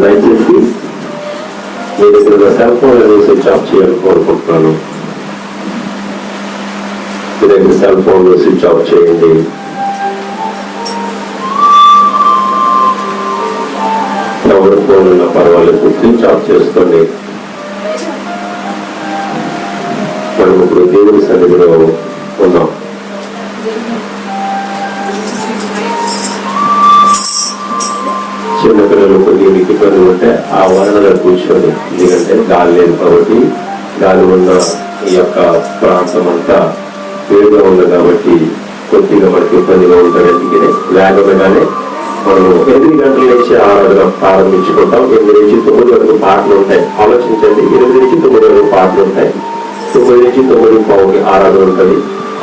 దయచేసి మీ దగ్గర cell phone అనేది స్విచ్ ఆఫ్ చేయాలని కోరుకుంటున్నాను. మీ దగ్గర సెల్ ఫోన్ స్విచ్ ఆఫ్ చేయండి. ఎవరు ఫోన్ ఉన్నా పర్వాలేదు, స్విచ్ ఆఫ్ చేసుకోండి. మనం ఇప్పుడు దేవుడి సన్నిధిలో ఉన్నాం. చిన్నపిల్లలు కొన్ని ఇబ్బందులు ఉంటే ఆ వరణలో కూర్చొని, ఎందుకంటే గాలి లేదు కాబట్టి, గాలి ఉన్న ఈ యొక్క ప్రాంతం అంతా వేడిగా ఉంది కాబట్టి కొద్దిగా మనకి ఇబ్బందిగా ఉంటుంది. అందుకనే వేగంగానే మనం 8 గంటల నుంచి ఆరాధన ప్రారంభించుకుంటాం. 8 నుంచి 9 వరకు పాటలు ఉంటాయి. ఆలోచించండి, 8 నుంచి 9 వరకు పాటలు ఉంటాయి. 9 నుంచి 9:15 ఆరాధన ఉంటుంది.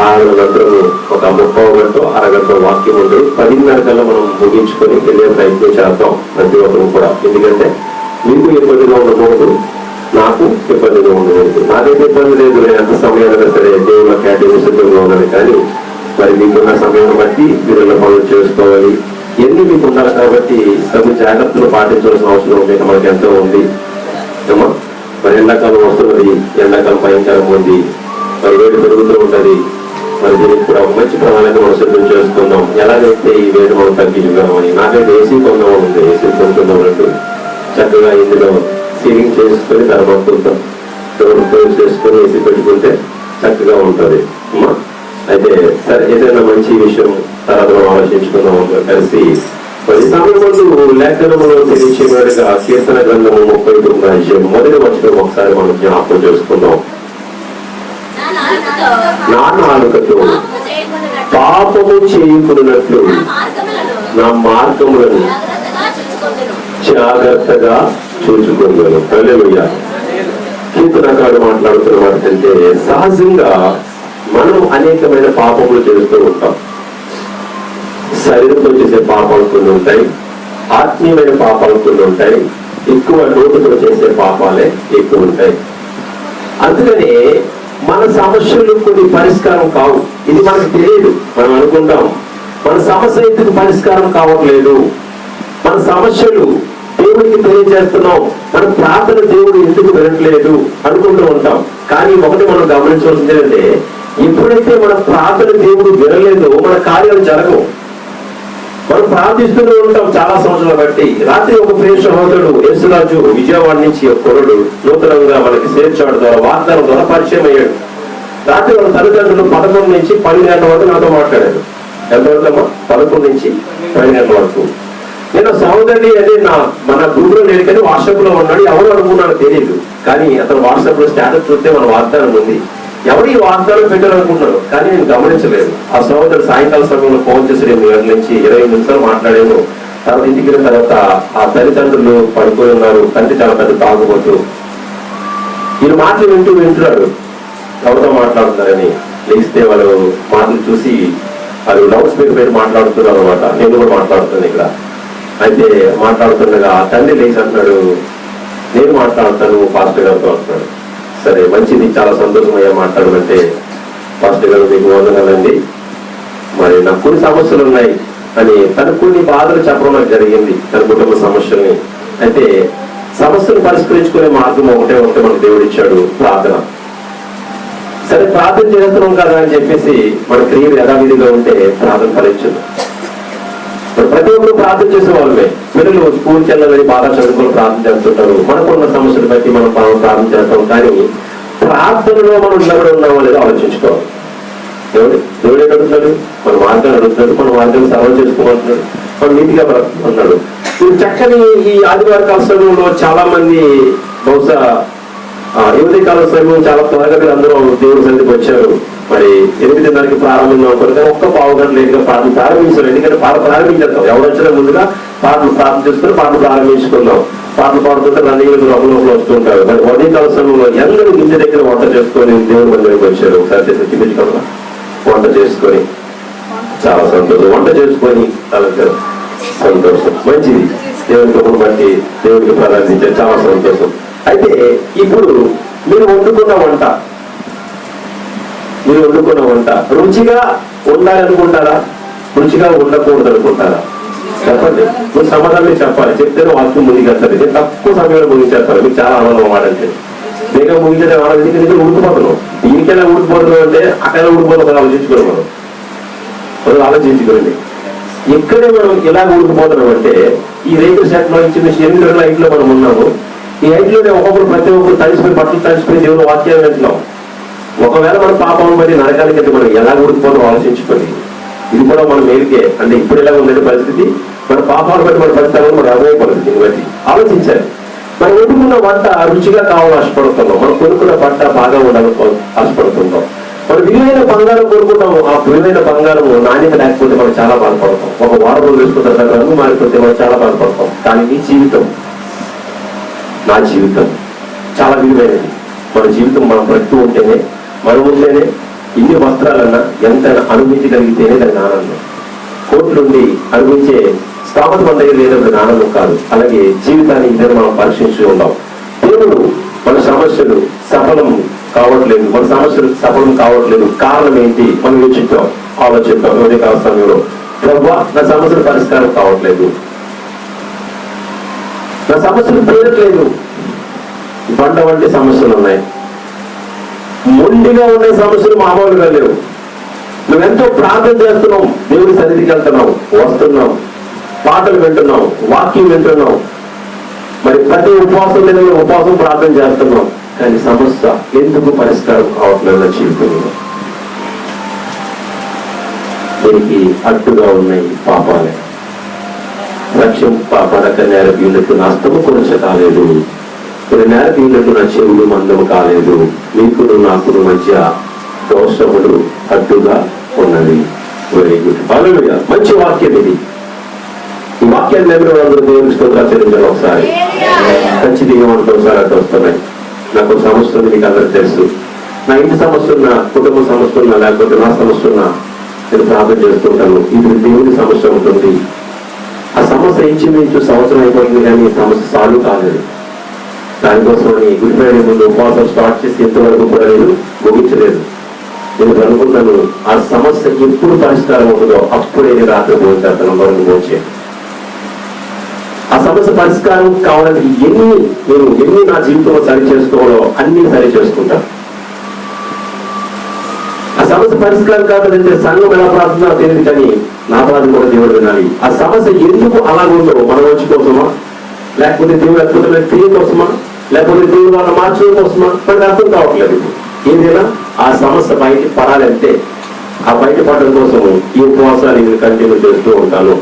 ఆరాధనంతరం ఒక 30 గంట అరగంట వాక్యం ఉంటుంది. 10:30 కల్లా మనం ముగించుకొని వెళ్ళే ప్రయత్నం చేద్దాం ప్రతి ఒక్కరు కూడా. ఎందుకంటే మీకు ఇబ్బందిగా ఉండకూడదు, నాకు ఇబ్బందిగా ఉండకూడదు. నాకైతే ఇబ్బంది లేదు, నేను ఎంత సమయాన్ని సరే దేవుళ్ళ క్యాటరింగ్ సిద్ధంగా ఉన్నాను. కానీ మరి మీకున్న సమయం బట్టి మీరు పనులు చేసుకోవాలి, ఎన్ని మీకు ఉండాలి. కాబట్టి తగు జాగ్రత్తలు పాటించాల్సిన అవసరం మీకు మనకి ఎంతో ఉంది. ఏమో మరి ఎండాకాలం వస్తున్నది, ఎండాకాలం భయంకరం ఉంది, మరి వేడి పెరుగుతూ ఉంటుంది. మరి దీనికి కూడా ఒక మంచి ప్రణాళిక మనం సిద్ధం చేసుకుందాం. ఎలాగైతే ఈ వేడి మనం తగ్గించుకోమని. నాకైతే ఏసీ కొందాం ఉంది, ఏసీ కొంటున్నట్టు చక్కగా ఇందులో సీలింగ్ చేసుకొని తర్వాత డోర్ క్లోజ్ చేసుకొని ఏసీ పెట్టుకుంటే చక్కగా ఉంటుంది. అయితే సరే, ఏదైనా మంచి విషయం తర్వాత మనం ఆలోచించుకుందాం కలిసి. మరి సమయంలో లేఖనములో తెలియచేవాడుగా కీర్తన గ్రంథము 39 మొదటి వచనం ఒకసారి మనం జ్ఞాపకం చేసుకుందాం. నా నాలుకతో పాపము చేయకున్నట్లు నా మార్గములను జాగ్రత్తగా చూచుకుంటాను. హల్లెలూయా. కీర్తనకారుడు మాట్లాడుతున్న వాటికంటే సహజంగా మనం అనేకమైన పాపములు చేస్తూ ఉంటాం. శరీరంతో చేసే పాపాలు కొన్ని ఉంటాయి, ఆత్మీయమైన పాపాలు కొన్ని ఉంటాయి, ఎక్కువ నోటితో చేసే పాపాలే ఎక్కువ ఉంటాయి. అందుకనే మన సమస్యలు కొన్ని పరిష్కారం కావు. ఇది మనకు తెలియదు. మనం అనుకుంటాం మన సమస్య ఎందుకు పరిష్కారం కావట్లేదు, మన సమస్యలు దేవుడికి తెలియజేస్తున్నాం, మన ప్రార్థన దేవుడు ఎందుకు వినట్లేదు అనుకుంటూ ఉంటాం. కానీ ఒకటి మనం గమనించవలసింది ఏంటంటే, ఎప్పుడైతే మన ప్రార్థన దేవుడు వినలేదో మన కార్యాలు జరగవు. మనం ప్రార్థిస్తూనే ఉంటాం చాలా సంవత్సరాలు బట్టి. రాత్రి ఒక ప్రియ సహోదరుడు యేసురాజు విజయవాడ నుంచి ఒక కుర్రడు నూతనంగా మనకి సేర్చాడు ద్వారా వాగ్దానం ద్వారా పరిచయం అయ్యాడు. రాత్రి వాళ్ళ తల్లిదండ్రులు 11 నుంచి 12 గంటల వరకు నాతో మాట్లాడారు. ఎంతవరకమ్మా? 11 నుంచి 12 గంటల వరకు. నేను సహోదరుని అదే మన గ్రూప్ లో లేడు కానీ వాట్సాప్ లో ఉన్నాడు. ఎవరు అనుకున్నాడో తెలియదు, కానీ అతను వాట్సాప్ లో స్టేటస్ చూస్తే మన వాగ్దానం ఉంది. ఎవరు ఈ వాగ్దానం పెట్టాలనుకుంటున్నారు, కానీ నేను గమనించలేదు. ఆ సహోదరుడు సాయంకాల సమయంలో ఫోన్ చేసి 8 గంటల నుంచి 20 నిమిషాలు మాట్లాడాను. తర్వాత ఇంటికి వెళ్ళిన తర్వాత ఆ తల్లిదండ్రులు పడుకొని ఉన్నారు. తండ్రి చాలా పెద్ద తాగుబోతు. ఈయన మాటలు వింటున్నాడు, ఎవరితో మాట్లాడుతున్నారని. లేస్తే వాళ్ళు మాటలు చూసి వాళ్ళు లౌడ్ స్పీకర్ పెట్టి మాట్లాడుతున్నారు అనమాట. నేను కూడా మాట్లాడుతున్నాను ఇక్కడ. అయితే మాట్లాడుతుండగా ఆ తండ్రి లేచి అంటున్నాడు, నేను మాట్లాడుతాను పాస్టర్ గారితో అంటున్నాడు. సరే మంచిది, చాలా సంతోషమయ్యా మాట్లాడమంటే. పాస్టర్ గారు మీకు వందనాలండి, మరి నాకు కొన్ని సమస్యలు ఉన్నాయి అని తన కొన్ని బాధలు చెప్పడం నాకు జరిగింది, తన కుటుంబ సమస్యల్ని. అయితే సమస్యలు పరిష్కరించుకునే మార్గం ఒకటే మనకు దేవుడు ఇచ్చాడు, ప్రార్థన. సరే ప్రార్థన చేస్తున్నాం కదా అని చెప్పేసి మన క్రియలు యథావిధిగా ఉంటే ప్రార్థన ఫలించదు. ప్రతి ఒక్కరు ప్రార్థన చేసే వాళ్ళమే. పిల్లలు స్కూల్కి వెళ్ళాలని బాగా చదువుకుని ప్రార్థన చేస్తుంటారు. మనకున్న సమస్యలు బట్టి మనం ప్రార్థన చేస్తాం. కానీ ప్రార్థనలో మనం నిలబడి ఉన్నామో లేదో ఆలోచించుకోవాలి. దేవుడు అడుగుతున్నాడు, మన మార్గాన్ని అడుగుతున్నాడు, మన మార్గాన్ని సర్వం చేసుకోమంటున్నాడు, మన నీతిగా బ్రతుకుతున్నాడు. ఈ చక్కని ఈ ఆదివార కాల సమయంలో చాలా మంది బహుశా యువతి కాల సమయం చాలా త్వరగా మీరు అందరూ దేవుడి సన్నిధికి వచ్చారు. మరి 8:30కి ప్రారంభంగా ఉంటుంది, కానీ ఒక్క పావు గంట లేట్గా పాటలు ప్రారంభించారు. ఎందుకంటే పాట ప్రారంభించేద్దాం. ఎవరు వచ్చినా ముందుగా పాటలు ప్రార్థన చేసుకుని పాటలు ప్రారంభించుకుందాం. పాటలు పాడుతుంటే రన్నింగ్ లోపల వస్తుంటారు. మరి ఉదయకాల సమయంలో అందరూ ఇంటి దగ్గర వంట చేసుకొని దేవుడి మందిరికి వచ్చారు. ఒకసారి చూపించుకోవాలి. వంట చేసుకొని చాలా సంతోషం. వంట చేసుకొని చాలా సంతోషం, మంచిది. దేవుడి కృపను బట్టి దేవుడికి ప్రార్థించారు, చాలా సంతోషం. అయితే ఇప్పుడు మీరు వండుకున్న వంట రుచిగా ఉండాలనుకుంటారా, రుచిగా ఉండకూడదు అనుకుంటారా? చెప్పండి, నువ్వు సమాధానం చెప్పాలి. చెప్తేనే వాక్యం ముగిస్తారు. నేను తక్కువ సమయంలో ముగించేస్తాను. మీకు చాలా ఆనందం వాడంటే నేను ముగించే ఆలోచించి నేను ఉడికిపోతున్నావు. దీనికైనా ఉడికిపోతున్నావు అంటే అక్కడ ఉడికిపోతున్నావు. ఆలోచించుకోండి, మనం ఆలోచించుకోండి. ఎక్కడే మనం ఇలా ఉడికిపోతున్నాం అంటే ఈ రేకుల సెట్ లో చిన్న 8 లైట్ లో మనం ఉన్నాము. ఈ లైట్ లోనే ఒక్కొక్కరు ప్రతి ఒక్కరు తడిసిపోయి బట్టలు తడిసిపోయి దేవుడు వాక్యాలు వింటున్నాం. ఒకవేళ మన పాపం బట్టి నరకానికి అయితే మనం ఎలా ఉడికిపోతాం ఆలోచించుకోండి. ఇది కూడా మన మేలుకే. అంటే ఇప్పుడు ఎలా ఉందంటే పరిస్థితి, మన పాపాలు బట్టి మన ఫలితాలను మన అదే పరిస్థితిని బట్టి ఆలోచించాలి. మనం వండుకున్న వంట రుచిగా కావాలని ఆశపడుతున్నాం. మనం కొనుక్కున్న పంట బాగా ఉండాలని ఆశపడుతుంటాం. మనం విలువైన బంగారం కొనుక్కుంటాము. ఆ విలువైన బంగారం నాణ్యత లేకపోతే మనం చాలా బాధపడతాం. ఒక వారం రోజులు వేసుకుంటారు, రంగు మారిపోతే మనం చాలా బాధపడతాం. కానీ నీ జీవితం, నా జీవితం చాలా విలువైనది. మన జీవితం మనం బ్రతుకు ఉంటేనే, మనం ఉంటేనే ఇన్ని వస్త్రాలన్నా ఎంతైనా అనుభవించగలిగితేనే దాని ఆనందం. కోట్లుండి అనుభవించే స్థాపన మన దగ్గర లేనప్పుడు ఆనందం కాదు. అలాగే జీవితాన్ని ఇద్దరు మనం పరీక్షించి ఉన్నాం. దేవుడు మన సమస్యలు సఫలం కావట్లేదు, మన సమస్యలు సఫలం కావట్లేదు, కారణం ఏంటి మనం యోచించాం, ఆలోచిద్దాం. ఉదయకాల సమయంలో ప్రభువా నా సమస్యలు పరిష్కారం కావట్లేదు, నా సమస్యలు తీరట్లేదు. బండ వంటి సమస్యలు ఉన్నాయి, మొండిగా ఉండే సమస్యలు మామూలుగా లేవు. నువ్వెంతో ప్రార్థన చేస్తున్నావు, దేవుడి సన్నిధికి వెళ్తున్నావు, వస్తున్నావు, పాటలు వింటున్నావు, వాక్యం వింటున్నావు, మరి ప్రతి ఉపవాసం మీద ఉపవాసం ప్రార్థన చేస్తున్నావు. కానీ సమస్య ఎందుకు పరిష్కారం కావట్లేదు నా జీవితంలో? దీనికి అడ్డుగా ఉన్నాయి పాపాలే. రక్షింపబడక నేరపీయులకు నా స్తము కొరచ కాలేదు, ఇప్పుడు నేరపీయులకు నా చెవులు మందము కాలేదు. నీకును నాకును మధ్య దోషములు అడ్డుగా ఉన్నది. వెరీ గుడ్, హల్లెలూయా. మంచి వాక్యం ఇది. ఈ వాక్యాన్ని నెంబర్ అందరూ దేవుని స్తోత్రాలు చెల్లించాలి. ఒకసారి ఖచ్చితంగా మనకు ఒకసారి అడ్డు వస్తున్నాయి. నాకు సమస్య ఉంది, మీకు అందరికి తెలుసు. నా ఇంటి సమస్య ఉన్నా, కుటుంబ సమస్య ఉన్నా, లేకపోతే నా సమస్య ఉన్నా నేను ప్రార్థన చేస్తుంటాను. ఇది దేవుని సమస్య ఉంటుంది. ఆ సమస్య ఇంచుమించు సంవత్సరం అయిపోయింది కానీ సమస్య సాల్వ్ కాలేదు. దానికోసమని గుడ్ ఫ్రైడే ముందు ఉపవాసం స్టార్ట్ చేసి ఎంతవరకు కూడా నేను ముగించలేదు. నేను అనుకుంటాను ఆ సమస్య ఎప్పుడు పరిష్కారం అవుతుందో అప్పుడే రాత్రి పోతాను వరకు పోచే. ఆ సమస్య పరిష్కారం కావాలని ఎన్ని నా జీవితంలో సరి చేసుకోవాలో అన్ని సరి చేసుకుంటా. ఆ సమస్య పరిష్కారం కావాలంటే సంఘం ఎలా ప్రార్థన తెలియదు, కానీ నా ప్రార్థన కూడా దేవుడు వినాలి. ఆ సమస్య ఎందుకు అలాగుందో మన వచ్చి కోసమా, లేకపోతే దేవుడు అద్భుతమైన క్రియ కోసమా, లేకపోతే దేవుడు వాళ్ళ మార్చడం కోసమా మనకు అర్థం కావట్లేదు. ఏదైనా ఆ సమస్య బయట పడాలంటే ఆ బయట పడడం కోసము ఈ ఉపవాసాన్ని నేను కంటిన్యూ చేస్తూ ఉంటాను.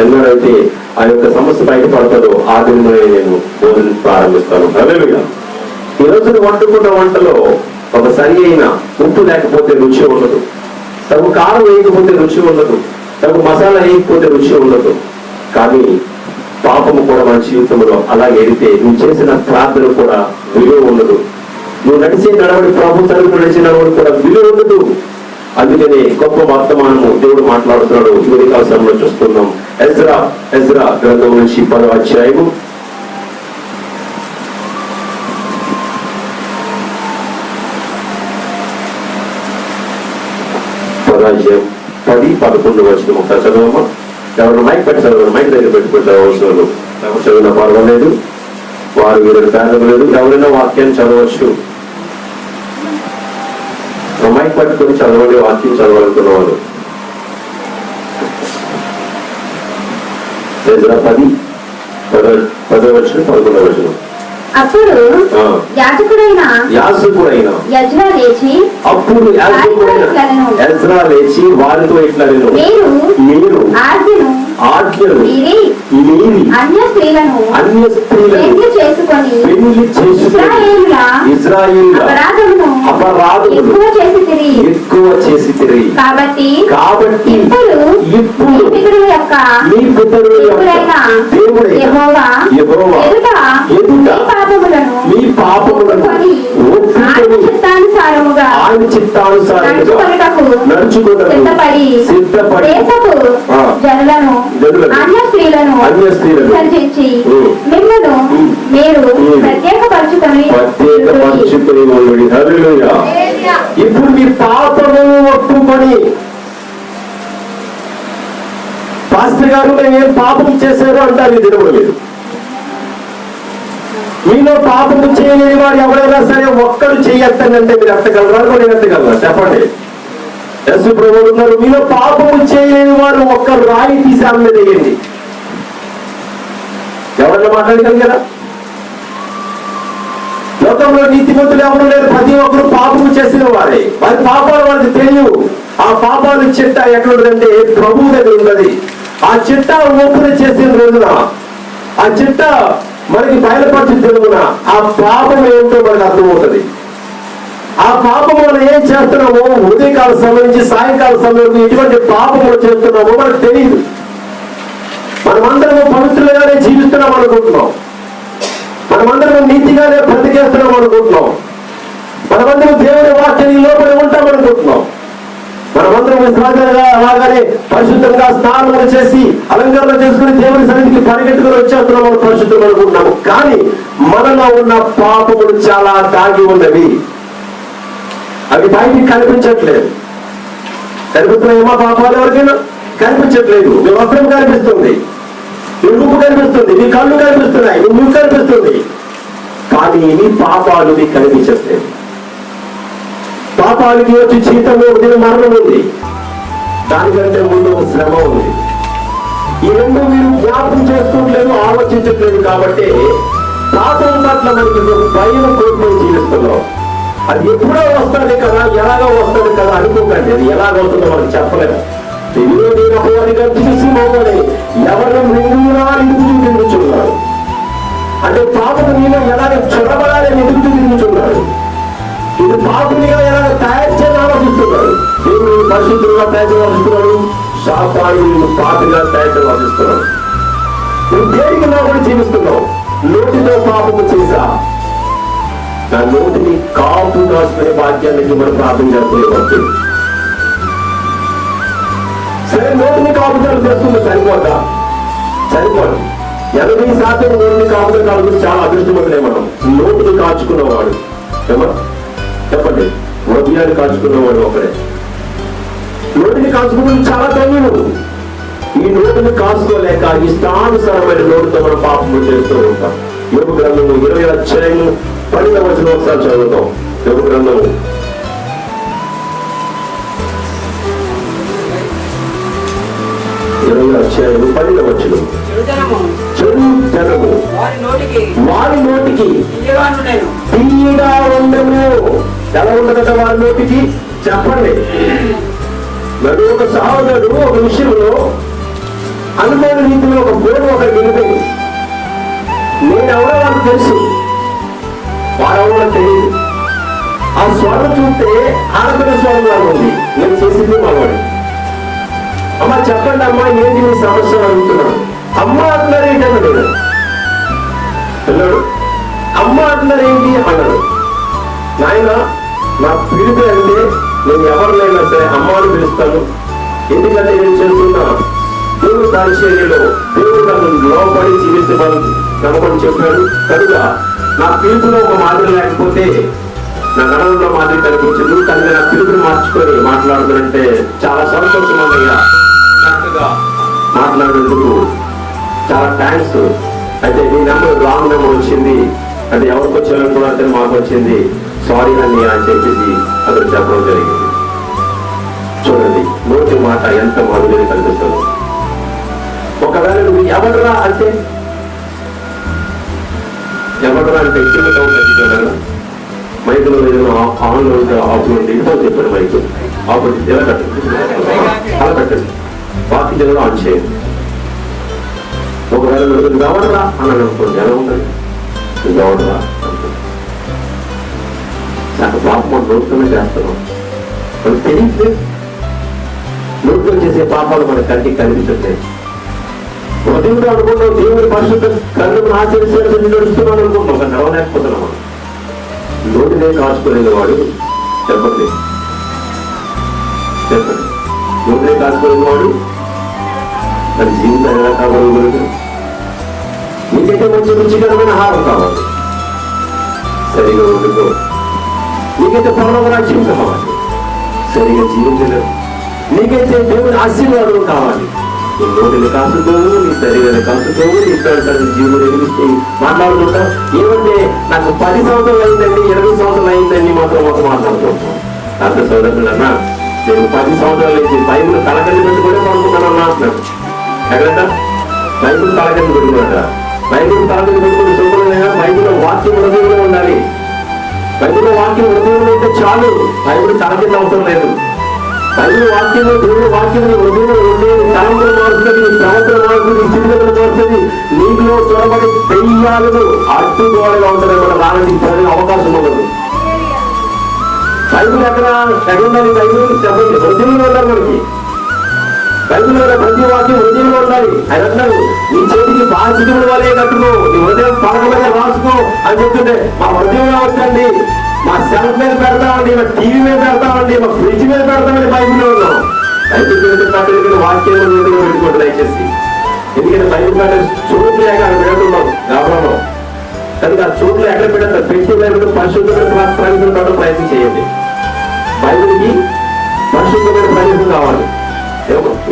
ఎన్నడైతే ఆ యొక్క సమస్య బయట పడతాడో ఆ దినమే నేను బోధన ప్రారంభిస్తాను. హల్లెలూయా. ఈ రోజున వండుకున్న వంటలో ఒక సరి అయిన ఉప్పు లేకపోతే రుచి ఉండదు, తగు కారం వేయకపోతే రుచి ఉండదు, తగు మసాలా వేయకపోతే రుచి ఉండదు. కానీ పాపము కూడా మన జీవితంలో అలా ఎడితే నువ్వు చేసిన ప్రార్థన కూడా విలువ ఉండదు. నువ్వు నడిచే నడవడి, ప్రభు తరపు నడిచే నడవడి కూడా విలువ ఉండదు. అందుకనే గొప్ప వర్తమానము దేవుడు మాట్లాడుతున్నాడు. చివరి కాలంలో చూస్తున్నాం. ఎజ్రా గ్రంథం నుంచి 10వ అధ్యాయము 10-11 వచనం ఒకసారి చదవమ్మా. ఎవరు మైక్ పెట్టి చదవరు, మైక్ దగ్గర పెట్టుకుని చదవచ్చు. ఎవరు చదివిన పర్వాలేదు, వారు వీరు పేదలేదు. ఎవరైనా వాక్యాన్ని చదవచ్చు. మైక్ పట్టుకుని చదవండి, వాక్యం చదవాలనుకున్న వాళ్ళు. 10వ వచనం 11వ వచనం. అప్పుడు యాజకుడైన ఎజ్రా లేచి వారితో ఇట్లా మీరు ఆజ్ఞను అన్య స్త్రీలను పెళ్లి చేసుకొని ఇశ్రాయేలుల అపరాధమును ఎక్కువ చేసి తిరిగి. కాబట్టి ఇప్పుడు మీ పితరుల యొక్క దేవుడైన యెహోవా ఎదుట మీ పాపములను ఆయన చిత్తానుసారముగా నడుచుకొనుటకు సిద్ధపడి జనులను అన్య స్త్రీలను సర్జించి మిమ్మల్ని మీరు ప్రత్యేకపరచుకొని. ఇప్పుడు మీ పాపమును ఒప్పుకొని పాస్టర్ గారు నేను ఏం పాపం చేశారు అంటారు ఈ దినములు మీరు. మీలో పాపము చేయలేని వాడు ఎవరైనా సరే ఒక్కడు చెయ్యొద్దంటే మీరు ఎత్తగలరా? నేను ఎత్తగలరా? చెప్పండి. యేసు ప్రభువు ఉన్నారు, మీలో పాపము చేయలేని వాడు ఒక్క రాయి తీసి ఆమె మీద వేయండి. ఎవరైనా మాట్లాడగలిగారా? లోకంలో నీతిమంతులు ఎవరు లేరు, ప్రతి ఒక్కరు పాపము చేసిన వారే. వారి పాపాలు వారికి తెలియవు. ఆ పాపాలు చిట్ట ఎక్కడుందంటే ప్రభువు దగ్గర ఉన్నది. ఆ చిట్ట ఓపెన్ చేసిన రోజున, ఆ చిట్ట మనకి బయలుపరిచిన తెలుగున ఆ పాపం ఏమిటో మనకు అర్థమవుతుంది. ఆ పాపం మనం ఏం చేస్తున్నామో, ఉదయకాల సమయం నుంచి సాయంకాల సమయం ఎటువంటి పాపములు చేస్తున్నామో మనకు తెలియదు. మనమందరము పవిత్రులుగానే జీవిస్తున్నాం అనుకుంటున్నాం, మనమందరం నీతిగానే బ్రతికేస్తున్నాం అనుకుంటున్నాం, మనమందరం దేవుని వాక్యాన్ని లోపలి ఉంటాం అనుకుంటున్నాం, మనమందరం విశ్వాసంగా అలాగనే పరిశుద్ధంగా స్నానం చేసి అలంకరణ చేసుకుని దేవుని సన్నిధికి పరిగెట్టుకుని వచ్చేస్తున్నాం అని పరిశుద్ధం అనుకుంటున్నాము. కానీ మనలో ఉన్న పాపములు చాలా దాగి ఉన్నవి. అవి బయటికి కనిపించట్లేదు. కనిపిస్తున్నాయేమో పాపాలు ఎవరికైనా? కనిపించట్లేదు. మీ వస్త్రం కనిపిస్తుంది, మీ రూపు కనిపిస్తుంది, మీ కళ్ళు కనిపిస్తున్నాయి, మీ ముక్కు కనిపిస్తుంది, కానీ మీ పాపాలు మీకు కనిపించట్లేదు. పాపాలకి వచ్చి జీతంలో ఒక మరణం ఉంది, దానికంటే ముందు ఒక శ్రమ ఉంది. ఈ రెండు మీరు జ్ఞాపకం చేసుకోవట్లేదు, ఆలోచించట్లేదు. కాబట్టి పాపం పట్ల మనకి భయం కోల్పోయి జీవిస్తున్నాం. అది ఎప్పుడో వస్తుంది కదా, ఎలాగో వస్తుంది కదా అనుకోకండి. అది ఎలాగ వస్తుందో మనకు చెప్పలేదు. చూసి మమ్మల్ని ఎవరిని నిందించున్నాడు అంటే పాపం నేను ఎలాగ చొరబడాలని నిందించున్నాడు. ఇది పాపునిగా ఎలాగ తయారు చేయాలని ఆలోచిస్తున్నాడు. దేవుడు పరిశుద్ధులుగా తయారు చేయాలని ఆలోచిస్తున్నాడు, శాపాన్ని పాపిగా తయారు చేయాలని ఆలోచిస్తున్నాడు. నువ్వు దేనికి లోపలి జీవిస్తున్నావు? నోటితో పాపము చేశా, నా నోటిని కాపు కాసుకునే భాగ్యానికి మనం ప్రార్థన చేసుకునే భక్తులు. సరే, నోటిని కాపుదలు చేస్తుంది, సరిపోతా? సరిపోదు. 80% నోటిని కాపుదలు కాదు. చాలా అదృష్టవంతులే మనం. నోటిని కాచుకున్నవాడు ఏమా చెప్పండి, హృదయాన్ని కాచుకున్నవాడు ఒకడే. నోటిని కాచుకున్న చాలా ధన్యుడు. ఈ నోటిని కాచుకోలేక ఇష్టానుసారమైన నోటితో మనం పాపము చేస్తూ ఉంటాం. యోగ గ్రంథము 20వ అధ్యాయము 10వ వచనం ఒకసారి చదువుతాం. యోగ గ్రంథము 20వ అధ్యాయము 10వ వచనం. చెడు జనము వారి నోటికి తీయగా ఉండము. ఎలా ఉండదట వారి నోటికి? చెప్పండి. మరి ఒక సహోదరుడు ఒక విషయంలో అనుభవ రీతిలో ఒక బోర్డు ఒక వినిపోయింది. నేనెవరో వాళ్ళకి తెలుసు, వారెవరో తెలియదు. ఆ స్వరం చూస్తే ఆడపిల్ల స్వరం లాగా ఉంది. నేను చేసింది మగవాడు. అమ్మ చెప్పండి అమ్మా, ఏంటి మీ సమస్య అడుగుతున్నాను. అమ్మ అంటున్నారు ఏంటి అన్నాడు. పిల్లడు అమ్మ అంటున్నారు ఏంటి అన్నాడు. నాయన, నా పిలుపు అంటే నేను ఎవరినైనా సరే అమ్మాను పిలుస్తాను. ఎందుకంటే నేను చెప్తున్నా, దేవుడు పరిచర్యలో దేవుడు నన్ను లోపడి జీవించమని నమ్మకం చెప్పాడు కనుక నా పిలుపులో ఒక మాదిరి లేకపోతే నా గణంలో మాదిరి కనిపించదు. కానీ నా పిలుపుని మార్చుకొని మాట్లాడుతుందంటే చాలా సంతోషం అయ్యా. చక్కగా మాట్లాడేందుకు చాలా థ్యాంక్స్. అయితే నీ నెంబర్ రాంగ్ నెంబర్ వచ్చింది, అంటే ఎవరికి వచ్చారనుకున్నా మాకు వచ్చింది, సారీ అని చెప్పేసి అతను చెప్పడం జరిగింది. చూడండి, నోటి మాట ఎంత మాధుర్యం కనిపిస్తుందో. ఒకవేళ నువ్వు ఎవడరా అంటే చిన్న డౌట్ తగ్గిపోయాను. మైకులో ఏదైనా ఆన్లో ఉంటే ఆఫ్లో ఉంటే ఇంట్లో చెప్పాడు, మైకు ఆఫ్ ఎలా కట్టండి, అలా కట్టండి, బాకీ జనంలో ఆన్ చేయండి. ఒకవేళ నువ్వు ఎవడరా అన్నాడు అనుకోండి, ఎలా ఉంటుంది? నువ్వు ఎవడరా నాకు పాపం నోట్లోనే చేస్తున్నాం, మనకు తెలియదు. నోట్లో చేసే పాపాలు మన కంటికి కనిపించట్లేదు. హృదయంలో అనుకుంటాం దేవుడి పరిశుద్ధ కన్నును ఆచరించాలని నడుస్తున్నాను అనుకుంటాం, కానీ నడవలేకపోతున్నాం. నోటినే కాచుకోలేని వాడు చెప్పండి, నోటినే కాచుకోలేని వాడు తన జీవితం ఎలా కావాలి? నీకైతే మంచి రుచికరమైన ఆహారం కావాలి, సరిగా వండుకో. నీకైతే పరలోక రాజ్యం కావాలి, సరిగా జీవించలేదు. నీకైతే దేవుని ఆశీర్వాదం కావాలి, నీ నోటిని కాసుకోవు, నీ శరీరాన్ని కాసుకోవు, నీ జీవులు ఎదిగిస్తే మాట్లాడుతుంటావు. ఏమంటే నాకు 10 సంవత్సరాలు అయిందండి, 20 సంవత్సరాలు అయిందండి మాత్రం మాట్లాడుతుంటాం. అంత సోదరులన్నా, నేను 10 సంవత్సరాలు అయింది బైబిల్ తలకల్లి పెట్టుకునే పడుకున్నానన్నా అంటున్నాడు. ఎక్కడంట బైబిల్ తలకల్లి పెట్టుకున్నాడ? బైబిల్ తలకల్లి పెట్టుకుని చూడలేదా? బైబిల్లో వాక్యం హృదయంలో ఉండాలి. బైబిల్లో వాక్యం హృదయంలో ఉంటే చాలు, బైబిల్ తలకింద అవసరం లేదు. బైబిల్ వాక్యంలో దేవుడి వాక్యం హృదయంలో ఉంటే తలంపులు మారుతుంది, ప్రవర్తన మారుతుంది, స్థితిగతులు మారుతుంది. నీటిలో చొరబడి దెయ్యాలను అడ్డుకోవాలిగా ఉంటుంది. మన రావడానికి అవకాశం ఉండదు. బైబిల్ ఎక్కడుండాలి? బైబిల్ చెప్పండి, హృదయంలో ఉండాలి. మనకి బైబిల్లో ప్రతి వాక్యం హృదయంలో ఉండాలి. ఆయన అన్నారు, నీ చేతికి బాధ్యతల వలే కట్టుకో, నీ హృదయం పలక మీద రాసుకో అని చెప్తుంటే, మా హృదయంలో వచ్చండి, మా సెల్ఫ్ మీద పెడతామండి, మా టీవీ మీద పెడతామండి, మా ఫ్రిడ్జ్ మీద పెడతామండి. బైబిల్లో ఉన్నాం. బైబిల్ పెట్టుకున్న వాక్యం పెట్టుకోండి దయచేసి. ఎందుకంటే బైబిల్ పెట్టే చోట్లు లేక అక్కడ పెడుతున్నాం గవర్నలో. కనుక ఆ చోట్లు ఎక్కడ పెడతారు? పెట్టి బైబిల్ పరిశుద్ధమైన ప్రవేశం ప్రయత్నం చేయండి. బైబిల్కి పరిశుద్ధమైన ప్రవేశం కావాలి.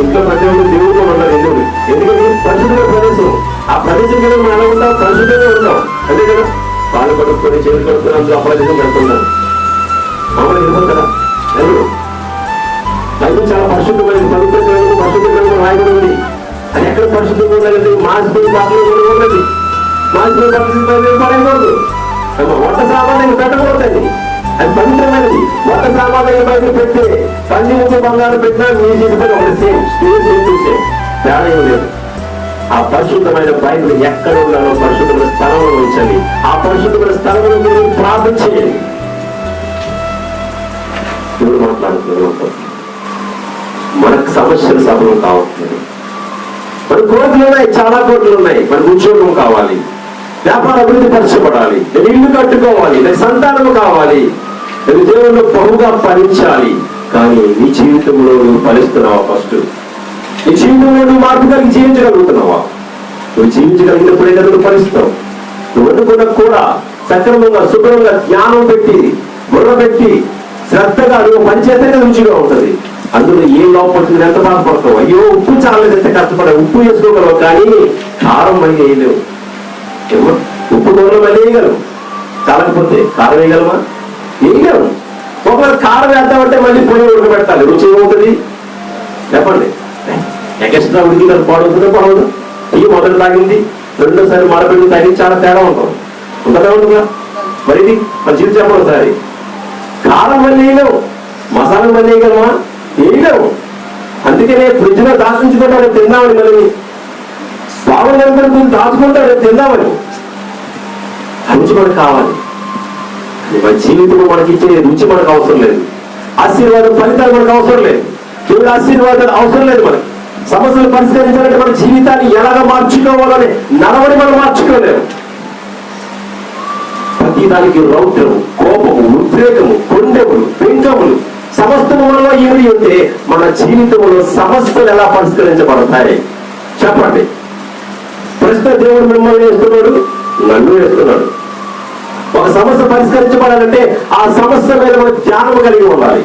ఇంట్లో ప్రతి ఒక్క దేవుడు ఉన్నారు. ఎందుకంటే పరిశుద్ధమైన ప్రదేశం. ఆ ప్రదేశం మీద మనం ఎలా ఉంటాం? పరిశుద్ధంగా ఉంటాం. అంతే కదా? పాలు కడుక్కొని చేతులు కడుక్కొని అందులో అప్రదేశం పెడుతున్నాం. మామూలు వెళ్ళిపోతారా? ఎవరు? బైబిల్ చాలా పరిశుద్ధమైనది. పవిత్ర గ్రంథం, పరిశుద్ధ గ్రంథం రాయబడి ఉంది. అది ఎక్కడ పరిశుద్ధంగా ఉండాలంటే మాసిపోయి పాటలు ఉన్నది. మాసిపోయి పాటలు పడకూడదు. వంట సామాన్యంగా పెట్టకూడదండి. అది పవిత్రమైనది. వంట సామాన్యంగా బయటకు పెడితే పంది నుంచి బంగారం పెట్టినా మీ జీవితం ఒకటి సేమ్ చూసే తేడా ఏం లేదు. ఆ పరిశుద్ధమైన బైబిల్ ఎక్కడ ఉండాలో పరిశుద్ధమైన స్థలంలో ఉంచండి. ఆ పరిశుద్ధమైన స్థలంలో మీరు ప్రార్థన చేయండి. ఎవరు మాట్లాడుతున్నారు? మనకు సమస్యలు సఫలం కావట్లేదు. మన కోరికలు ఉన్నాయి, చాలా కోరికలు ఉన్నాయి. మనకు ఉద్యోగం కావాలి, వ్యాపార అభివృద్ధి పరచబడాలి, నేను ఇల్లు కట్టుకోవాలి, నేను సంతానం కావాలి, నేను దేవుళ్ళు బహుగా ఫలించాలి. కానీ నీ జీవితంలో నువ్వు ఫలిస్తున్నావా? ఫస్ట్ నీ జీవితంలో నువ్వు మార్పు కలిగి జీవించగలుగుతున్నావా? నువ్వు జీవించగలిగినప్పుడే కదా నువ్వు ఫలిస్తావు. నువ్వు అనుకున్న కూడా సక్రమంగా శుభ్రంగా జ్ఞానం పెట్టి బుర్ర పెట్టి శ్రద్ధగా నువ్వు పనిచేస్తే రుచిగా ఉంటుంది. అందులో ఏ లోపడుతుంది, ఎంత బాధపడతావు. అయ్యో ఉప్పు చాలేదు, ఎంత కష్టపడే ఉప్పు వేసుకోగలవు, కానీ కారం మళ్ళీ వేయలేవు. ఉప్పు కూరలో మళ్ళీ వేయగలవు, చాలకపోతే కారం వేయగలమా? వేయగలవు. ఒకవేళ కారం వేద్దామంటే మళ్ళీ పొయ్యి ఉడకబెట్టాలి, రుచి ఏమవుతుంది చెప్పండి? ఎక్స్ట్రా ఉడికి పాడవుతుందో పాడవదు. టీ మొదలు తాగింది, రెండోసారి మరపెట్టి తాగింది, చాలా తేడా ఉంటాం. ఉంటుందా ఉంటుందా? మరి ఇది మన జీవితం చెప్పండి ఒకసారి. కారం మళ్ళీ వేయలేవు, మసాలా మళ్ళీ వేయగలమా? వేయలేవు. అందుకనే ఫ్రిడ్జ్ లో దాచుకుంటాడు తిందామని, మళ్ళీ బాగుందనుకుంటే దాచుకుంటాడు తిందామని. రుచి మనకు కావాలి. మన జీవితంలో మనకి ఇచ్చే రుచి మనకు అవసరం లేదు. ఆశీర్వాదం ఫలితాలు మనకు అవసరం లేదు. దేవుడు ఆశీర్వాదాలు అవసరం లేదు. మనకి సమస్యలు పరిష్కరించాలంటే మన జీవితాన్ని ఎలాగ మార్చుకోవాలని నడవడి మనం మార్చుకోలేము. ప్రతి దానికి రౌద్రము, కోపము, ఉద్రేకము, కొండెములు, పెంకములు సమస్తము మనలో ఏమి ఉంటే మన జీవితంలో సమస్యలు ఎలా పరిష్కరించబడతాయి చెప్పండి? ప్రశ్న దేవుడు మిమ్మల్ని వేస్తున్నాడు, నన్ను వేస్తున్నాడు. ఒక సమస్య పరిష్కరించబడాలంటే ఆ సమస్య మీద మనకు ధ్యానం కలిగి ఉండాలి.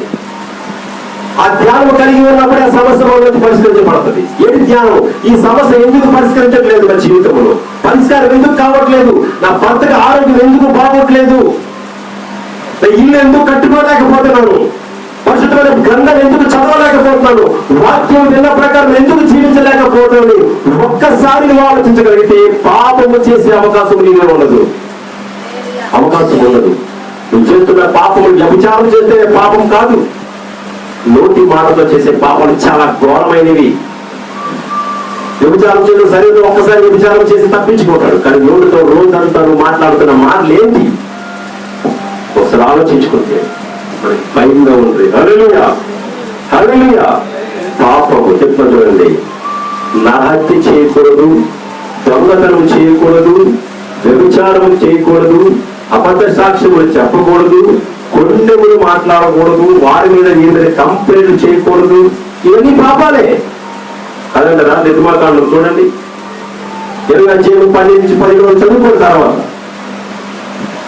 ఆ ధ్యానం కలిగి ఉన్నప్పుడే ఆ సమస్య మనకి పరిష్కరించబడుతుంది. ఏంటి ధ్యానం? ఈ సమస్య ఎందుకు పరిష్కరించట్లేదు నా జీవితంలో? పరిష్కారం ఎందుకు కావట్లేదు? నా భర్తకు ఆరోగ్యం ఎందుకు బాగోట్లేదు? నా ఇల్లు ఎందుకు కట్టుకోలేకపోతున్నాను? పరిశుద్ధమైన గ్రంథం ఎందుకు చదవలేకపోతున్నాను? వాక్యం విన్న ప్రకారం ఎందుకు జీవించలేకపోతున్నాను? ఒక్కసారి నువ్వు ఆలోచించగలిగితే పాపము చేసే అవకాశం నీలో ఉండదు. అవకాశం ఉండదు. నువ్వు చేస్తున్న పాపము వ్యభిచారం చేస్తే పాపం కాదు. నోటి మాటతో చేసే పాపాలు చాలా ఘోరమైనవి. వ్యభిచారం చేయడం శరీరంలో ఒక్కసారి వ్యభిచారం చేసి తప్పించుకుంటాడు, కానీ నోటితో రోజంతా నువ్వు మాట్లాడుతున్న మాటలు ఏంటి ఒకసారి ఆలోచించుకుంటే మనకి భయంగా ఉంది. హల్లెలూయా, హల్లెలూయా. పాపము చెప్తాను చూడండి. నరహత్య చేయకూడదు, దొంగతనం చేయకూడదు, వ్యభిచారం చేయకూడదు, అబద్ధ సాక్ష్యములు చెప్పకూడదు, కొండెములు మాట్లాడకూడదు, వారి మీద నీ మీద కంప్లైంట్లు చేయకూడదు. ఇవన్నీ పాపాలే అదంటారా? నిర్మాకాండం చూడండి. 20:10-15 చదువుకున్న తర్వాత,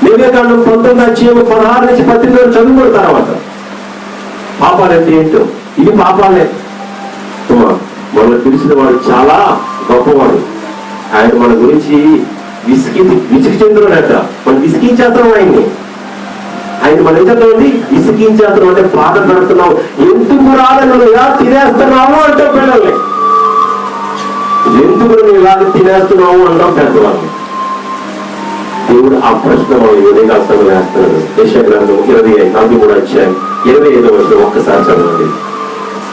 నిర్మాకాండం 19:16-18 చదువుకున్న తర్వాత పాపాలంటే ఏంటో ఇది పాపాలే. మొన్న పిలిచిన వాడు చాలా గొప్పవాడు. ఆయన మన గురించి విసిగి చెందునట, మనం విసిగించేస్తాం ఆయన్ని. ఆయన మనం ఏం చేద్దామండి, విసిగించేస్తాం అంటే బాధ పెడుతున్నావు, ఎందుకు రాదని ఇలా తినేస్తున్నావు అంటావు పిల్లల్ని, ఎందుకు నువ్వు ఇలాగ తినేస్తున్నావు అంటాం పెద్దవాళ్ళు. దేవుడు ఆ ప్రశ్న ఉదయకాలంలో వేస్తున్నాడు. యెషయా గ్రంథం 43 అధ్యాయం 25వ వచనం ఒక్కసారి చదవండి.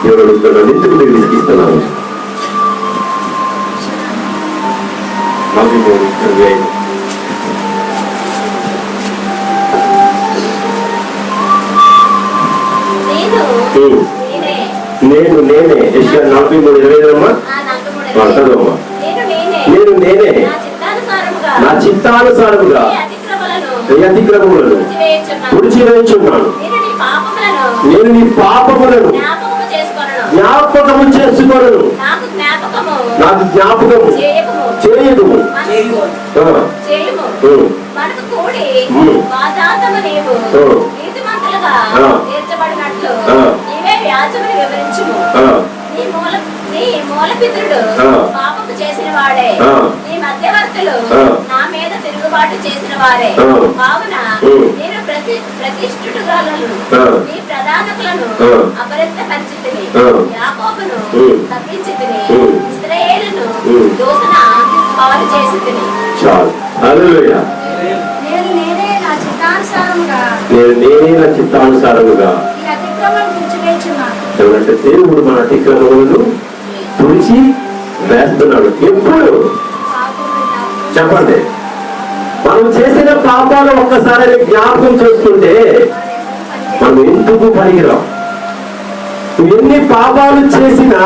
దేవుడు అడుగుతున్నాడు, ఎందుకు మీరు విసిగిస్తున్నారు? 43:25. నేనే యెషయా 43:25 అమ్మా చదవమ్మా. నేను నేనే నా చిత్తానుసారముగా అతిక్రమములను తుడిచివేయుచున్నాను. నేను నీ పాపములను జ్ఞాపకము చేసుకొనను. నాకు జ్ఞాపకము చేయదు. పాపము చేసిన వాడే, నీ మధ్యవర్తులు నా మీద తిరుగుబాటు చేసిన వారే. కావున నేను ప్రతిష్ఠితులను నీ ప్రధానకులను అపరిత్తపరిచితిని, యాకోబును తప్పించితిని, ఇశ్రాయేలును దోషణ పాలు చేసితిని. నేను నేనే నా చిత్తానుసారముగా ఎవరంటే దేవుడు మన అతిక్రమములను తుడిచి వేస్తున్నాడు. ఎప్పుడు చెప్పండి, మనం చేసిన పాపాలు ఒక్కసారి జ్ఞాపకం చేసుకుంటే మనం ఎందుకు పనికిరాం. నువ్వు ఎన్ని పాపాలు చేసినా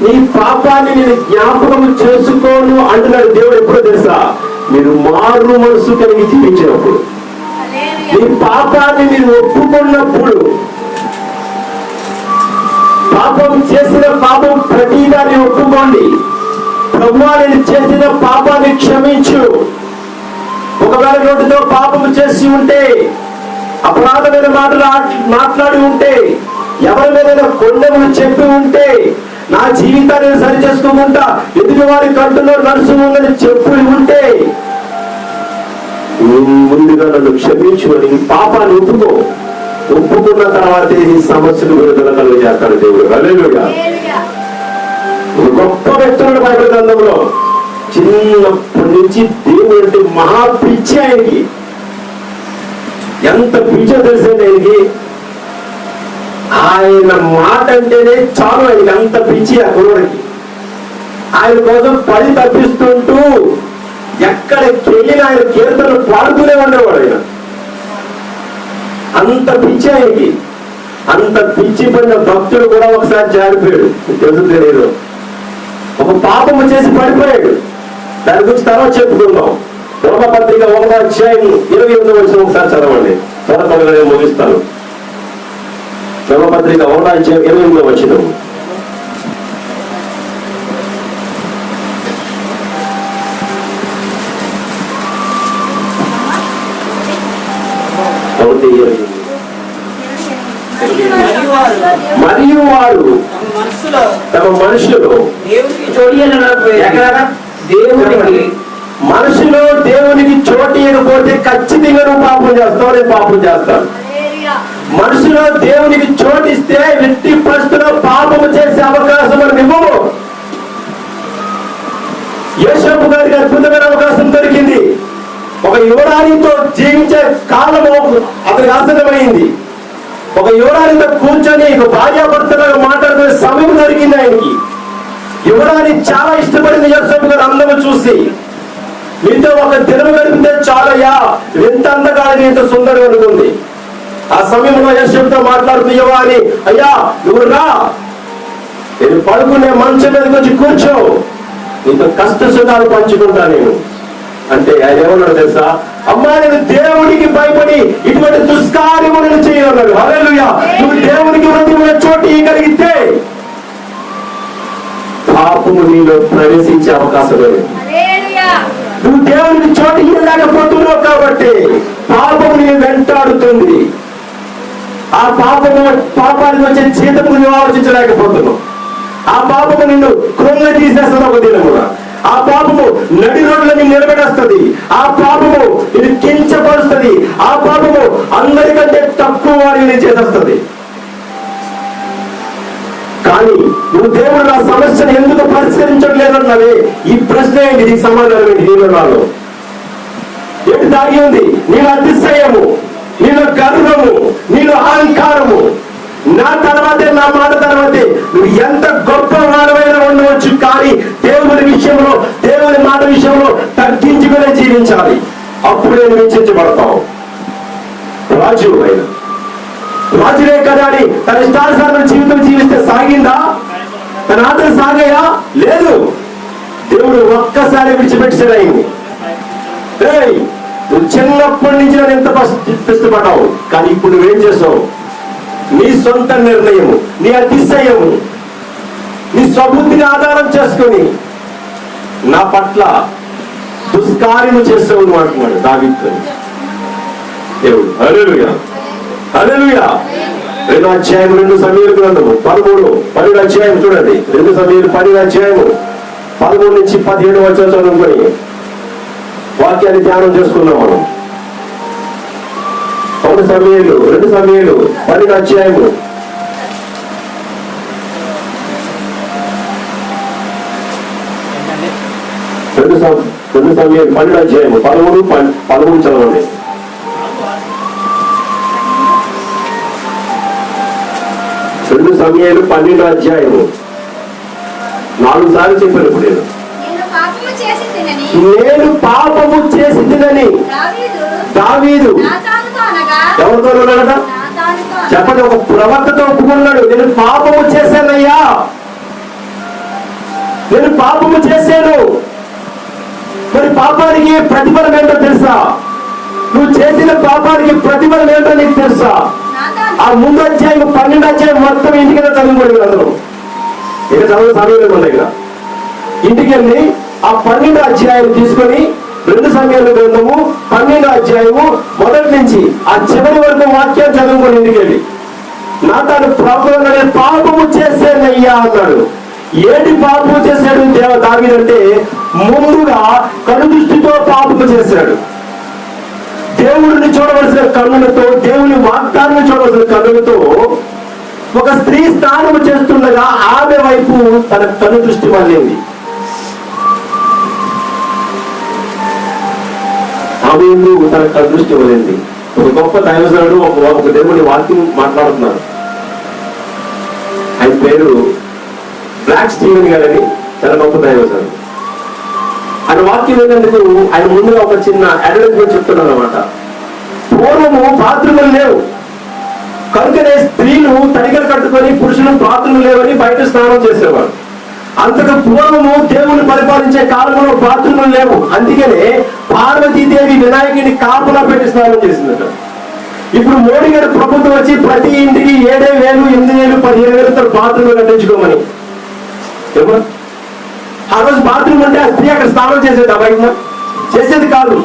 నీ పాపాన్ని నేను జ్ఞాపకం చేసుకోను అంటున్నాడు దేవుడు. ఎప్పుడో తెలుసా? మీరు మారు మనసు కలిగి జీవించినప్పుడు, నీ పాపాన్ని మీరు ఒప్పుకున్నప్పుడు. పాపం చేసిన పాపం ప్రతిదాన్ని ఒప్పుకోండి. ప్రభువా నేను చేసిన పాపాన్ని క్షమించు. ఒకవేళ నోటితో పాపం చేసి ఉంటే, అపరాధమైన మాటలు మాట్లాడి ఉంటే, ఎవరి మీద కొండములు చెప్పి ఉంటే, నా జీవితాన్ని సరి చేసుకోకుండా ఎదుటి వారి కంటులో నడుచుకుందని చెప్పి ఉంటే, ముందుగా నన్ను క్షమించు అని పాపాన్ని ఒప్పుకున్న తర్వాతే ఈ సమస్యలు విడుదల కలుగజేస్తాడు దేవుడు. హల్లెలూయా. గొప్ప వ్యక్తులు బైబిల్ గ్రంథంలో చిన్నప్పటి నుంచి దేవుడి మహా పిచ్చి ఆయనకి. ఎంత పిచ్చో తెలిసింది ఆయనకి. ఆయన మాట అంటేనే చాలు ఆయనకి, అంత పిచ్చి ఆ కుర్రోడికి. ఆయన కోసం పని తప్పిస్తుంటూ ఎక్కడికి వెళ్ళిన ఆయన కీర్తనలు పాడుతూనే ఉండేవాడు ఆయన. అంత పిచ్చి ఆయనకి. అంత పిచ్చి పడిన భక్తుడు కూడా ఒకసారి జారిపోయాడు. తెలుసు తెలియదు, ఒక పాపము చేసి పడిపోయాడు. దాని గురించి తర్వాత చెప్పుకుందాం. రోమపత్రిక 1వ అధ్యాయం 28వ వచనం ఒకసారి చదవండి. త్వరగా నేను ముగిస్తాను. రోమపత్రిక 1వ అధ్యాయం 28వ వచనం. మరియు వారు తమ మనుషులు దేవునికి మనుషులు దేవునికి చోటు ఇవ్వకపోతే ఖచ్చితంగా నువ్వు పాపం చేస్తావు, నేను పాపం చేస్తాను. మనుషులు దేవునికి చోటిస్తే వ్యక్తి పరిస్థితిలో పాపము చేసే అవకాశం మనం ఇవ్వము. యోసేపు గారికి అద్భుతమైన అవకాశం దొరికింది. ఒక యువరాణితో జీవించే కాలము అతనికి ఆసన్నమైంది. ఒక యువరాణితో కూర్చొని ఒక భార్యాభర్తలుగా మాట్లాడుకునే సమయం దొరికింది ఆయనకి. యువరాణి చాలా ఇష్టపడింది యోసేపు గారు అందరూ చూసి. మీతో ఒక దినం గడిపితే చాలయ్యా, ఎంత అందగాని ఎంత సుందరం అనుకుంది. ఆ సమయంలో యోసేపుతో మాట్లాడుతూ యువరాణి, అయ్యా నువ్వు రా, నేను పడుకునే మంచం మీద వచ్చి కూర్చో, నీతో కష్ట సుఖాలు పంచుకుంటా నేను అంటే. ఆయన ఏమన్నాడు తెలుసా? అమ్మా నేను దేవుడికి భయపడి ఇటువంటి దుష్కార్యము నేను చేయన్నాడు. హల్లెలూయా. నువ్వు దేవునికి వృద్ధిమైన చోటు ఇవ్వగలిగితే పాపము నీలో ప్రవేశించే అవకాశం లేదు. నువ్వు దేవునికి చోటు ఇవ్వలేకపోతున్నావు కాబట్టి పాపము నీ వెంటాడుతుంది. ఆ పాపానికి వచ్చే జీతము నువ్వు ఆలోచించలేకపోతున్నావు. ఆ పాపము నిన్ను కృంగ తీసేస్తుంది ఒక దినమున. ఆ పాపము నడి రోడ్లని నిలబెడేస్తుంది. ఆ పాపము ఇది కించపరుస్తుంది. ఆ పాపము అందరికంటే తక్కువ వారిని చేసేస్తుంది. కానీ నువ్వు దేవుడు నా సమస్యను ఎందుకు పరిష్కరించట్లేదన్నావే, ఈ ప్రశ్న ఏంటి? దీనికి సమాధానం ఏంటి? నీలో నాలో ఏంటి దాగి ఉంది? నీలో అతిశయము, నీలో గర్వము, నీలో అహంకారము. నా తర్వాతే, నా మాట తర్వాతే నువ్వు ఎంత గొప్ప వాడమైనా ఉండవచ్చు, కానీ దేవుని విషయంలో, దేవుని మాట విషయంలో తగ్గించుకునే జీవించాలి. అప్పుడే నువ్వు హెచ్చించబడతావు. రాజు ఆయన రాజులే కదా అని తన ఇష్టానుసారమైన జీవితం జీవిస్తే సాగిందా? తన ఆటలు సాగాయా? లేదు. దేవుడు ఒక్కసారి విడిచిపెట్టాడు ఆయన్ని. నువ్వు చిన్నప్పటి నుంచి నన్ను ఎంత ఇష్టపడ్డావు, కానీ ఇప్పుడు నువ్వేం చేసావు? నీ సొంత నిర్ణయము, నీ అతిశయము, నీ స్వబుద్ధిని ఆధారం చేసుకొని నా పట్ల దుష్కార్యము చేసావు నువ్వు అంటున్నాడు దావీదు. దేవుడు హల్లెలూయా, హల్లెలూయా. 2వ అధ్యాయం 2 సమూయేలు గ్రంథము 13 అధ్యాయం చూడండి. 2 సమూయేలు 10వ అధ్యాయము 13 నుంచి 17 వచనం చదువుకొని వాక్యాన్ని ధ్యానం చేసుకున్నాం మనం. 2 సమూయేలు 10వ అధ్యాయము 2 సమూయేలు 10వ అధ్యాయము 13 చదవండి. 2 సమూయేలు 12వ అధ్యాయము 4 సార్లు చెప్పాను. ఇప్పుడు నేను పాపము చేసిందని దావీదు ఎవరితో ఉన్నాడట? చెప్పండి. ఒక ప్రవక్తతో ఒప్పుకున్నాడు. నేను పాపము చేశానయ్యా, నేను పాపము చేశాను. మరి పాపానికి ప్రతిఫలం ఏంటో తెలుసా? నువ్వు చేసిన పాపానికి ప్రతిఫలం ఏంటో నీకు తెలుసా? ఆ 3వ అధ్యాయం 12వ అధ్యాయం మొత్తం ఇంటికి చదువుకోండి. అందరూ ఇక చదువు సమయంలో మన దగ్గర ఇంటికి వెళ్ళి ఆ 12వ అధ్యాయం తీసుకొని 2 సమూయేలు గ్రంథము 12వ అధ్యాయము మొదటి నుంచి ఆ చివరి వరకు వాక్యం చదువుకొని ఇంటికి వెళ్ళి నాతాను ప్రభువుగా నేను పాపము చేశానయ్యా అన్నాడు. ఏంటి పాపము చేశాడు దావీదు అంటే, ముందుగా కనుదృష్టితో పాపము చేశాడు. దేవుడిని చూడవలసిన కన్నులతో, దేవుని వాగ్దానాన్ని చూడవలసిన కన్నులతో ఒక స్త్రీ స్నానము చేస్తుండగా ఆమె వైపు తన కన్ను దృష్టి మళ్ళింది. ఆమె తన కన్ను దృష్టి మళ్ళింది. ఒక గొప్ప దైవజనుడు ఒక దేవుని వాక్యం మాట్లాడుతున్నారు. ఆయన పేరు బ్లాక్ స్టీవెన్ గారని, చాలా గొప్ప దైవజనుడు. ఆయన వాక్యం ఏంటందుకు ఆయన ముందుగా ఒక చిన్న అడ్వర్టైజ్మెంట్ చెప్తున్నాడు అనమాట. పూర్వము బాత్రూములు లేవు కనుకనే స్త్రీలు తడికలు కట్టుకొని, పురుషులు బాత్రూములు లేవని బయట స్నానం చేసేవారు. అంతకు పూర్వము దేవుని పరిపాలించే కాలంలో బాత్రూములు లేవు. అందుకనే పార్వతీదేవి వినాయకుడిని కాపులా పెట్టి స్నానం చేసిందట. ఇప్పుడు మోడీ గారి ప్రభుత్వం వచ్చి ప్రతి ఇంటికి 7,000, 8,000, 15,000 బాత్రూములు కట్టించుకోమని. ఆ రోజు బాత్రూమ్ అంటే ఆ స్త్రీ అక్కడ స్నానం చేసేది, బయట చేసేది కాదు.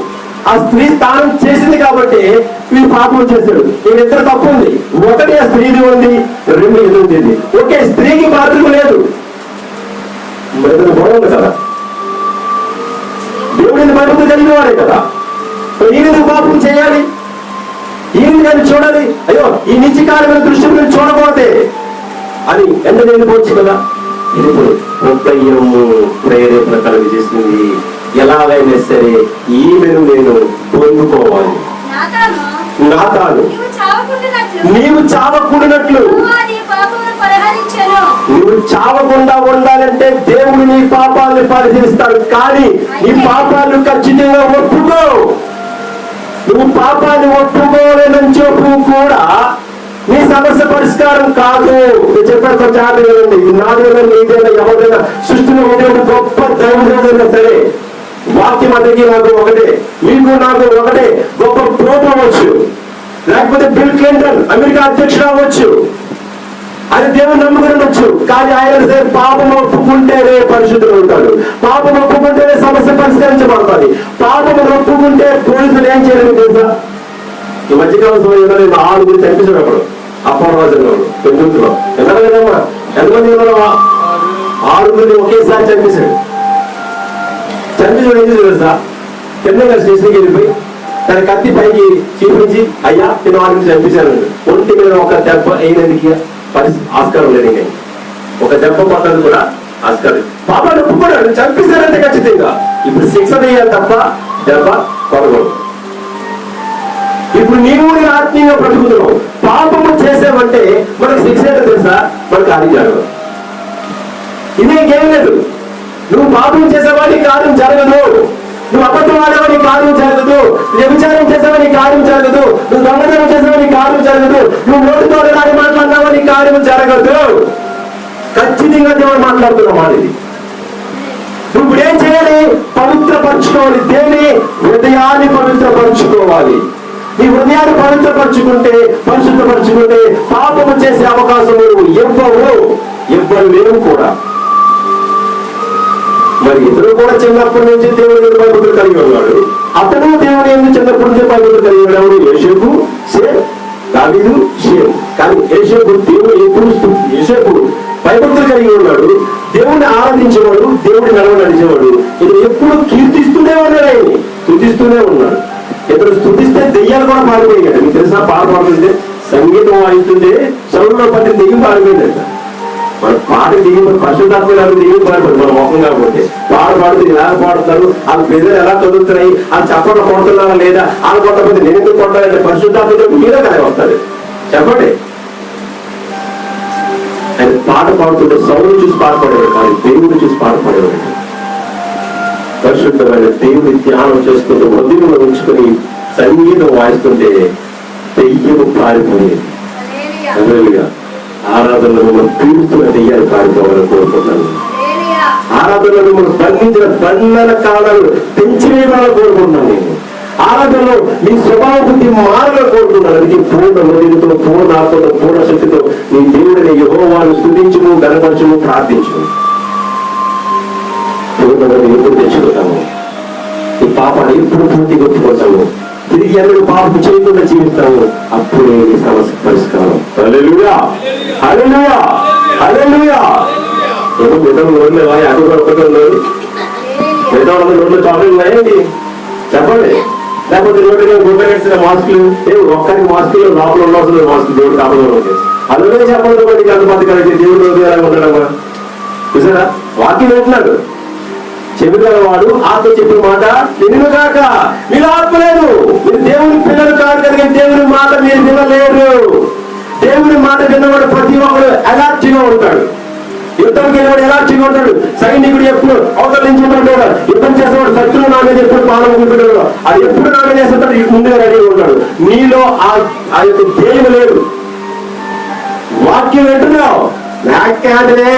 ఆ స్త్రీ స్నానం చేసింది కాబట్టి వీళ్ళు పాపం చేశాడు. వీళ్ళిద్దరు తప్పు ఉంది. ఒకటి ఆ స్త్రీది ఉంది, 2 ఇది ఉంది. ఓకే, స్త్రీకి బాత్రూమ్ లేదు, గొడవ ఉంది కదా. దేవుడిని బతుకు కలిగిన వాడే కదా. ఈయన పాపం చేయాలి, ఈయన కానీ చూడాలి. అయ్యో, ఈ నిత్యకాలమైన దృశ్యం చూడబోతే అని ఎంత వెళ్ళిపోవచ్చు కదా. ఇది హృదయము ప్రేరేపణ కలిగి చేసింది. ఎలాగైనా సరే ఈమెను నేను పొందుకోవాలి. నాతాను నీవు చావకుండానట్లు, నువ్వు చావకుండా ఉండాలంటే దేవుడు నీ పాపాలను పరిశీలిస్తాడు. కానీ నీ పాపాలను ఖచ్చితంగా ఒప్పుకో. నువ్వు పాపాన్ని ఒప్పుకోలేదని చెప్పు కూడా నీ సమస్య పరిష్కారం కాదు. నేను చెప్పాను కొంచెం ఆటండి. నాదైనా నీదైనా ఎవరైనా సృష్టిలో ఉండేది గొప్ప దైవమైనా సరే వాక్యం అందరికీ నాకు ఒకటే, మీకు నాకు ఒకటే. గొప్ప పోప్ అవ్వచ్చు, లేకపోతే బిల్ క్లింటన్ అమెరికా అధ్యక్షుడు అవ్వచ్చు, అది దేవుని నమ్ముకుని ఉండొచ్చు. కానీ ఆయన పాపం ఒప్పుకుంటేనే పరిశుద్ధులు ఉంటాడు. పాపం ఒప్పుకుంటేనే సమస్య పరిష్కరించబడుతుంది. పాపం ఒప్పుకుంటే పోలీసులు ఏం చేయలేదు తెలుసా? ఈ మధ్యకాలం సమయంలో 4 చనిపించాడు అప్పుడు అప్పరాజంలో పెందులో. ఎంతమంది ఎంతమంది 6 ఒకేసారి చంపేశాడు. చంపేశాడు ఏం తెలుసా? కిందగా స్టేషన్కి వెళ్ళిపోయి తన కత్తి పైకి చూపించి, అయ్యా నేను 6 చంపేశాను. ఒంటి మీద ఒక దెబ్బ అయినందుకు ఆస్కారం లేదు. ఇంకా ఒక దెబ్బ పడ్డది కూడా ఆస్కారం. పాపాన్ని ఒప్పుకున్నాడు, చంపేశారంటే ఖచ్చితంగా. ఇప్పుడు శిక్ష వేయాలి తప్ప దెబ్బ కొనకూడదు. ఇప్పుడు నీవు నేను ఆత్మీయంగా బ్రతుకుతున్నావు. పాపము చేసావంటే మనకు శిక్ష ఏంటో తెలుసా? మనకు అది జరగదు. ఇదేం లేదు. నువ్వు పాపం చేసేవాడి కార్యం జరగదు. నువ్వు అబద్ధం ఆడేవాడి కార్యం జరగదు. వ్యభిచారం చేసేవాడి కార్యం జరగదు. నువ్వు దొంగతనం చేసేవాడి కార్యం జరగదు. నువ్వు నోటితో మాట్లాడినావని కార్యం జరగదు. ఖచ్చితంగా దేవుడు మాట్లాడుతున్నావు అనేది. నువ్వు ఇప్పుడు ఏం చేయాలి? పవిత్రపరచుకోవాలి. దేని? హృదయాన్ని పవిత్రపరచుకోవాలి. నీ హృదయాన్ని పవిత్రపరచుకుంటే, పరిశుద్ధపరచుకుంటే పాపము చేసే అవకాశం ఎవ్వరు లేవు కూడా. మరి ఇతను కూడా చిన్నప్పటి నుంచి దేవుడి భయభక్తులు కలిగి ఉన్నాడు. అతను దేవుడు ఎందుకు చిన్నప్పటి నుంచి భయభక్తులు కలిగి ఉన్నాడు? యోసేపు, షేమ్, దావీదు, షేమ్. కానీ యోసేపు దేవుడు యోసేపు భయభక్తులు కలిగి ఉన్నాడు. దేవుడిని ఆరాధించేవాడు, దేవుడి నడవ నడిచేవాడు. ఇతను ఎప్పుడు కీర్తిస్తూనే ఉన్నాడు, ఆయన్ని స్తుతిస్తూనే ఉన్నాడు. ఇతను స్తుతిస్తే దెయ్యాలు కూడా పారిపోయాడు. మీకు తెలిసిన పాట పాడుతుంటే, సంగీతం వాయిస్తుంటే సౌండ్లో పట్టి దెయ్యం పారిపోయిందంట. మన పాట దిగి పరిశుద్ధాత్మ దిగి పారిపోయింది. మన మొహం కాకపోతే పాడుతూ ఎలా పాడుతున్నారు, వాళ్ళ పెద్దలు ఎలా చదువుతున్నాయి, వాళ్ళు చప్పట్లు కొడుతున్నారా లేదా, వాళ్ళు కొట్టకపోతే నేను ఎందుకు కొట్టాలంటే పరిశుద్ధాత్మ మీరే కదా వస్తాడు. చెప్పండి. ఆయన పాట పాడుతుంటే సౌండ్ చూసి పాడపడేవాడు కానీ దేవుడిని చూసి పాడపడేవాడు. పరిశుద్ధమైన దేవుని ధ్యానం చేసుకుంటూ హృదయంలో ఉంచుకొని సంగీతం వాయిస్తుంటే దెయ్యము పారిపోయేది. ఆరాధనలో మనం పీడుతున్న దెయ్యాలు పారిపోవాలని కోరుకుంటున్నాను. ఆరాధనలో మనం బంధించిన బంధన కాలాలు పెంచివేయాలని కోరుకుంటున్నాను. నేను ఆరాధనలో నీ స్వభావ బుద్ధి మారాలని కోరుకుంటున్నాను. అందుకే పూర్ణ హృదయంతో, పూర్ణ ఆత్మతో, పూర్ణ శక్తితో నీ దేవుడిని యెహోవాను స్తుతించుము, గణపరచుము, ప్రార్థించుము. పూర్ణమని ఎప్పుడు తెచ్చుకుంటాము? ఈ పాపాన్ని ఎప్పుడు పూర్తి గుర్తుకుంటాము? తిరిగి ఎన్నడూ పాపం చేయకుండా జీవిస్తాము. అప్పుడే ఈ సమస్య పరిష్కారం. హల్లెలూయా, హల్లెలూయా, హల్లెలూయా. ఏమో మిగతా రోడ్లు అడుగు ఉన్నారు. మిగతా వాళ్ళ రోడ్లు చాక్లెట్ ఉన్నాయండి చెప్పండి. లేకపోతే రోడ్డు గుడ్డ మాస్కులు ఒక్కరికి మాస్కులు లోపల ఉండాల్సిన మాస్క్ దేవుడు కాపాడు. అందులో చెప్పండి ఒకటి అంతమంది కలిగి దేవుడు ఉండడమా? చూసారా? వాక్యం వింటున్నాడు. చెబుతారు వాడు ఆత్మ చెప్పిన మాట నిన్ను కాక మీరు ఆత్మ లేదు, మీరు దేవుని పిల్లలు కాదు కనుక దేవుని మాట మీరు వినలేరు. దేవుని మాట విన్నవాడు ప్రతి ఒక్కరు అలర్ట్గా ఉంటాడు. యుద్ధంకి వెళ్ళివాడు ఎలర్ట్గా ఉంటాడు. సైనికుడు ఎప్పుడు అవతరించుకుంటాడు. యుద్ధం చేసేవాడు శత్రువు నా మీద ఎప్పుడు పాల్గొంటున్నాడు. అది ఎప్పుడు నా మీద వేస్తుంటాడు. ముందుగా రెడీగా ఉంటాడు. నీలో ఆ యొక్క ధ్యేయం లేదు. వాక్యం వింటున్నావు నాకేంటనే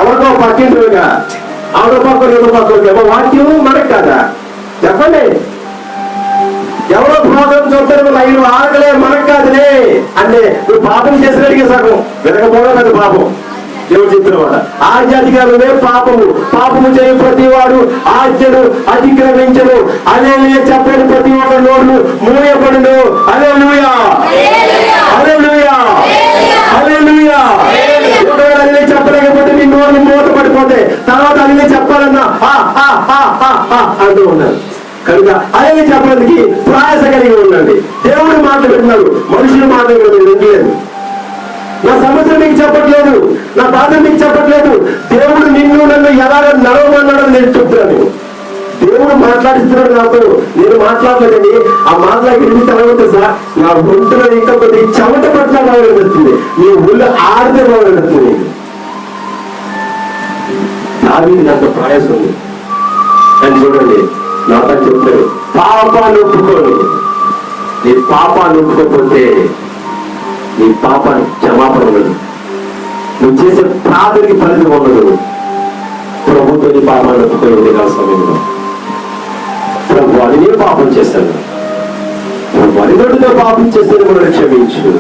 ఎవరికో పక్కింటుగా ఆవిడ పక్కన ఎవరో పక్కన వాక్యం మనకు కదా చెప్పండి. ఎవరో పాపం చూస్తారు లైన్ ఆగలే మనకు కాదులే అంటే నువ్వు పాపం చేసినట్టుగా సగం వినకపోవడం అది పాపం. దేవుడు చెప్పిన మాట ఆజ్ఞాధికారులే పాపము, పాపము చేయ ప్రతి వాడు ఆజ్ఞను అతిక్రమించను. హల్లెలూయా చెప్పని ప్రతి ఒక్క నోరు మూయబడును. హల్లెలూయా, హల్లెలూయా, హల్లెలూయా. ఒకవేళ అన్నీ చెప్పలేకపోతే మీ నోరు మూత పడిపోతే తర్వాత అన్నీ చెప్పాలన్నా అంటూ ఉన్నారు. కనుక అదే చెప్పడానికి ప్రయాస కలిగి ఉండండి. దేవుడు మాట్లాడుతున్నాడు, మనుషులు మాట్లాడలేదు. నా సమస్య మీకు చెప్పట్లేదు, నా బాధ మీకు చెప్పట్లేదు. దేవుడు నిన్ను నన్ను ఎలాగ నడవమన్నాడని నేను చెప్తున్నాను. దేవుడు మాట్లాడిస్తున్నాడు నాతో, నేను మాట్లాడలేదని. ఆ మాట్లాడి తర్వాత సార్ నా ఒంటులో ఇంకా కొద్దిగా చెమట పట్ల బాగుంటుంది, నీ ఊళ్ళో ఆడితే బాగుంటుంది. దావీదుకి అంత ప్రయాసం ఉంది అని చూడండి. నాతో చెప్తాడు పాపాన్ని ఒప్పుకోని. నీ పాపాన్ని ఒప్పుకోకపోతే నీ పాపానికి క్షమాపణ ఉండదు. నువ్వు చేసే ప్రార్థనకి ఫలితం ఉండదు. ప్రభుత్వం నీ పాపాన్ని ఒప్పుకొని ఉండేగా సమయంలో ప్రభు అడిగే పాపం చేశాను, ప్రభు అడిగడుతో పాపం చేస్తే మనం క్షమించు.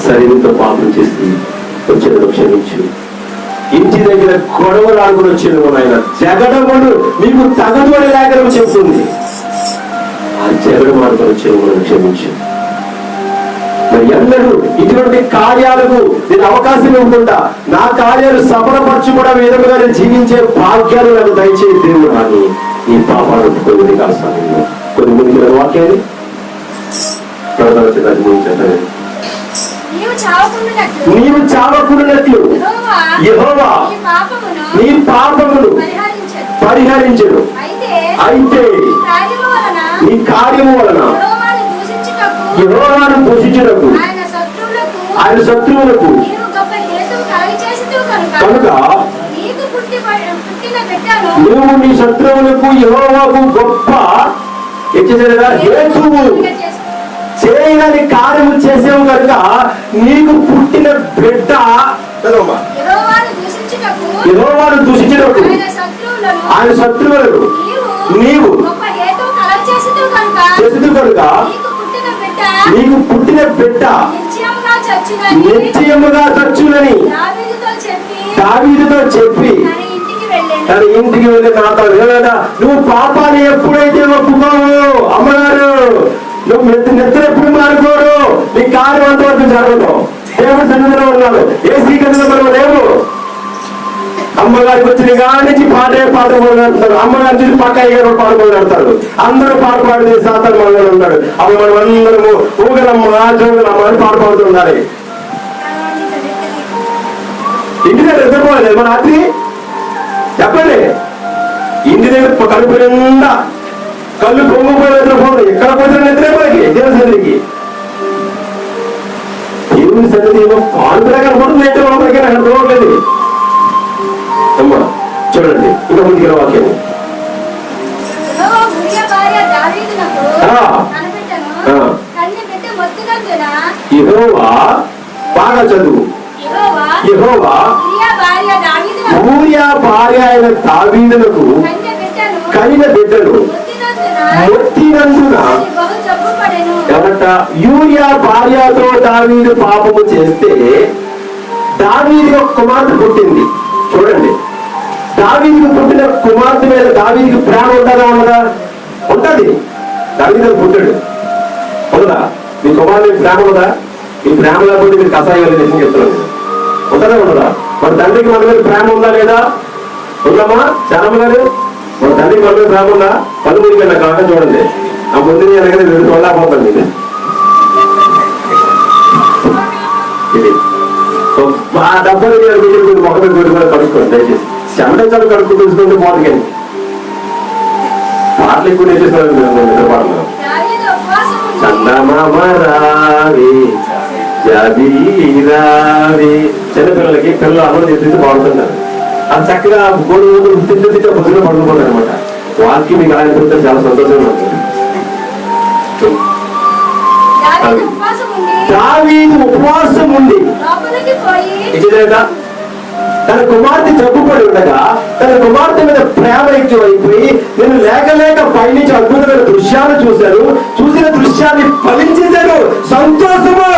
శరీరంతో పాపం చేసి వచ్చిన క్షమించు. ఇంటి దగ్గర గొడవలు ఆడుకుని వచ్చాడు ఆయన. జగడముడు మీకు తగదు అని లేఖనం చెప్తుంది. ఆ జగడం ఆడుకుని వచ్చాడు మనం క్షమించు. ఎన్నడూ ఇటువంటి కార్యాలకు నేను అవకాశం ఇవ్వకుండా నా కార్యాలు సఫలపరచుకునే విధముగా నేను జీవించే భాగ్యాలు నాకు దయచేసి దేవుడు అని ఈ పాపాలు కొన్ని కాల సమయంలో కొన్ని ముందుకు వాక్యాన్ని నీవు చావకుండానట్లు యెహోవా నీ పాపమును పరిహరించెను. అయితే నీ కార్యము వలన యెహోవాను దూషించుటకు ఆయన శత్రువులకు కనుక నువ్వు నీ శత్రువులకు యెహోవాకు గొప్ప హేతువు చేయని కార్యము చేసేవు కనుక నీకు పుట్టిన బిడ్డ యెహోవాను దూషించుటకు ఆయన శత్రువులను నీవు చేసేది కనుక నీకు పుట్టిన బిడ్డ నిశ్చయముగా చచ్చునని దావీదుతో చెప్పి తన ఇంటికి వెళ్ళి నాతో నువ్వు పాపాన్ని ఎప్పుడైతే ఒప్పుకోవు అమ్మగారు, నువ్వు నెత్తిన ఎప్పుడు మారుకోరు, నీ కార్యం అంతవరకు జరగదు. దేవుడు సన్నిధిలో ఉన్నాడు, ఏసీ గదిలో మనం లేవు. అమ్మగారికి వచ్చిన కాడి నుంచి పాటే పాట మొదలెడతారు, అమ్మగారి నుంచి పక్క అయ్యారు పాట మొదలెడతారు, అందరూ పాట పాడితే సాతాను మొదలు ఉంటాడు. అప్పుడు మనం అందరము ఊగలమ్మ జోగలమ్మ అని పాట పాడుతూ ఉండాలి. ఇంటి దగ్గర నిద్రపోలేదు మన రాత్రి చెప్పండి. ఇంటి దగ్గర కడుపు నిండా కళ్ళు పొంగిపోయి నిద్రపోదు, ఎక్కడ పోతే నిద్రపోయి దేవుని సన్నిధికి. దేవుని సన్నిధి పాడుకునే కనపడుతుంది ఏంటో మనకి అక్కడ పోవట్లేదు. అమ్మా చూడండి ఇంకా ముందుకు వాక్యం. యెహోవా బాగా చదువు. యెహోవా ఊరియా భార్య అయిన దావీదునకు కనిన బిడ్డను మొత్తినందున ఎవరట యూరియా భార్యతో దావీదు పాపము చేస్తే దావీదు ఒక కుమార్తె పుట్టింది. చూడండి, దావీదుకు పుట్టిన కుమార్తె మీద దావీదుకి ప్రేమ ఉండదా ఉండదా? ఉంటది. దావీదు పుట్టాడు ఉండదా? మీ కుమార్తె ప్రేమ ఉండదా? మీ ప్రేమ లేకపోతే మీరు కషాయాలు చేసి చెప్తున్నాను. ఉంటదా ఉండదా? మన తండ్రికి మన మీద ప్రేమ ఉందా లేదా? ఉందమ్మా చాలా గారు, మన తండ్రికి మన మీద ప్రేమ ఉందా? పలువురికి వెళ్ళ కాక చూడండి, ఆ ముందు ఎలాగైతే రెండు వెళ్ళకపోతాను. ఇది ఇది ఆ డబ్బులు మీరు మొక్క మీద పెట్టుకుని కడుక్కోండి దయచేసి. చెమటలు కడుక్కు తెలుసుకుంటే బాగుంది. కానీ పాటలు ఎక్కువ నేర్చేస్తున్నారు నిద్ర పాటలు. చందమామ రావి రావి చిన్నపిల్లలకి పిల్లలు అమలు చేసి పాడుతున్నారు. అది చక్కగా గోడు తింటూ తింటే బుద్ధిలో పడుకుంటారు అనమాట. వాళ్ళకి మీకు అలా అనిపిస్తే చాలా సంతోషంగా ఉంటుంది. దావీదు ఉపవాసం ఉండి తన కుమార్తె జబ్బుపడి ఉండగా తన కుమార్తె మీద ప్రేమ ఎక్కువైపోయి నేను లేక లేక పైనుంచి అద్భుతమైన దృశ్యాలు చూశాను. చూసిన దృశ్యాన్ని ఫలించేశాను. సంతోషము.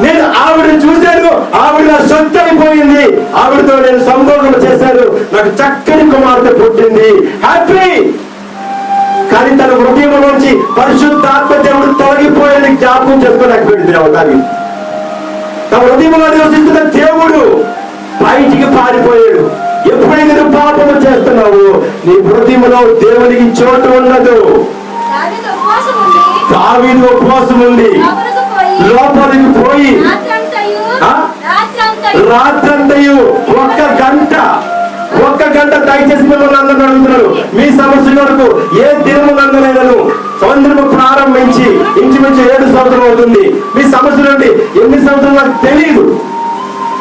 నేను ఆవిడని చూశాను, ఆవిడ నా సొంత అయిపోయింది, ఆవిడతో నేను సంభోగం చేశాను, నాకు చక్కని కుమార్తె పుట్టింది, హ్యాపీ. కానీ తన హృదయంలోంచి పరిశుద్ధాత్మ దేవుడు తొలగిపోయేది జ్ఞాపకం చేసుకోలేకపోయింది. దేవుడు తన హృదయంలో నివసిస్తున్న దేవుడు బయటికి పారిపోయాడు. ఎప్పుడైతే నువ్వు పాపము చేస్తున్నావు నీ హృదయంలో దేవునికి చోటు ఉండదు. దావీదు ఉపవాసం ఉంది లోపలికి పోయి రాత్రంతయు ఒక్క గంట దయచేసి మిమ్మల్ని అందరూ అడుగుతున్నారు. మీ సమస్య వరకు ఏ దినములందరైనను సంవత్సరము ప్రారంభించి ఇంచుమించు 7 సంవత్సరం అవుతుంది. మీ సమస్య నుండి ఎన్ని సంవత్సరాలు నాకు తెలియదు.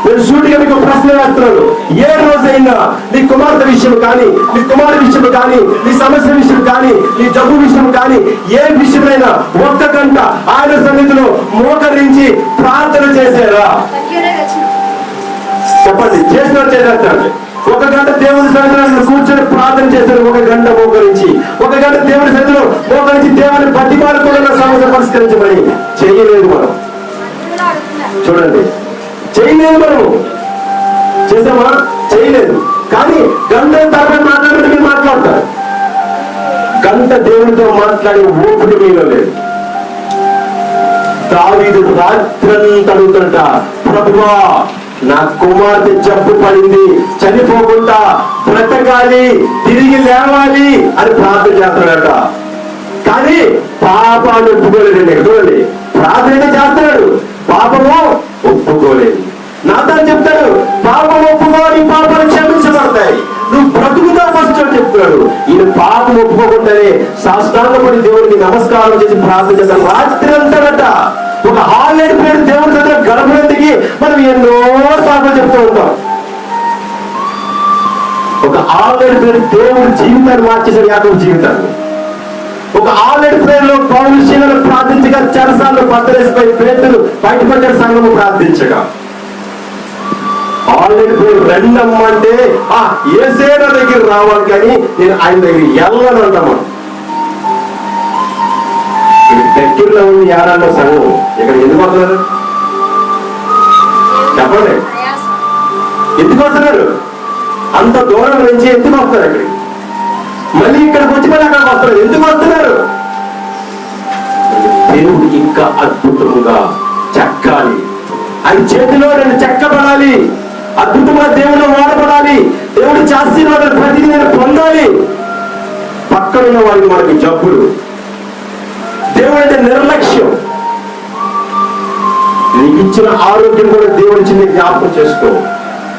నేను సూటిగా మీకు ప్రశ్న వేస్తున్నాను. ఏ రోజైనా నీ కుమార్తె విషయం కానీ, నీ కుమారుడి విషయం కానీ, నీ సమస్య విషయం కానీ, నీ జబ్బు విషయం కానీ, ఏ విషయమైనా 1 గంట ఆయన సన్నిధిలో మోకరించి ప్రార్థన చేశారా? చెప్పండి. చేసిన చేసేస్తాండి. 1 గంట దేవుని సన్నిధిలో కూర్చొని ప్రార్థన చేశారు. 1 గంట మోకరించి 1 గంట దేవుని సన్నిధిలో మోకరించి దేవుని బతిమాలుకున్న సమస్య పరిష్కరించమని చేయలేదు మనం. చూడండి, చేయలేదు. మనము చేసామా? చేయలేదు. కానీ గంట తరబడి మాట్లాడితే మీరు మాట్లాడతారు. గంట దేవునితో మాట్లాడే ఓపిక మీలో లేదు. దావీదు రాత్రంతా అడుగుతుంట, ప్రభువా నా కుమార్తె జబ్బు పడింది, చనిపోకుండా బ్రతకాలి, తిరిగి లేవాలి అని ప్రార్థన చేస్తున్నాడట. కానీ పాపాన్ని ఒప్పుకోలేదండి. చూడండి, ప్రార్థన చేస్తున్నాడు, పాపము ఒప్పుకోలేదు. నాథన్ చెప్తాడు, పాపం ఒప్పుకోని పాపాలు క్షమించబడతాయి, నువ్వు బ్రతుకుతా ఫస్ట్ అని చెప్తున్నాడు. ఈయన పాపం ఒప్పుకోకుండానే సాష్టాంగపడి దేవుడికి నమస్కారం చేసి ప్రార్థన చేస్తాడు రాత్రి అంటాడట. ఒక ఆల్రెడీ పేరు దేవుడి దగ్గర గడపడానికి మనం ఎన్నో సార్లు చెప్తూ ఉంటాం. ఒక ఆల్రెడీ పేరు దేవుడి జీవితాన్ని మార్చేశాడు, యాకోబు జీవితాన్ని. ఒక ఆల్రెడీ పేరులో పౌరుషులను ప్రార్థించగా చెరసాలను బద్దలేసిపోయి పేతులు బయటపడ్డాడు సంఘము ప్రార్థించగా. ఆల్రెడీ పేరు రెండమ్మంటే ఏసేన దగ్గర రావాలి, కానీ నేను ఆయన దగ్గర వెళ్ళను అంటామా. దగ్గరలో ఉంది యారాల్లో సంఘం, ఇక్కడ ఎందుకు వస్తున్నారు చెప్పండి? ఎందుకు వస్తున్నారు? అంత దూరం నుంచి ఎందుకు వస్తారు ఇక్కడికి? మళ్ళీ ఇక్కడికి వచ్చి మళ్ళీ అక్కడికి వస్తారు. ఎందుకు వస్తున్నారు? దేవుడు ఇంకా అద్భుతంగా చెక్కాలి, ఆయన చేతిలో నేను చెక్కబడాలి, అద్భుతంగా దేవుడు వాడబడాలి, దేవుడి ఆశీర్వాదాలు ప్రతిదీ నేను పొందాలి. పక్కనున్న వారికి మనకి జబ్బులు, దేవుడు అంటే నిర్లక్ష్యం. నీకు ఇచ్చిన ఆరోగ్యం కూడా దేవుడు ఇచ్చింది, జ్ఞాపకం చేసుకో.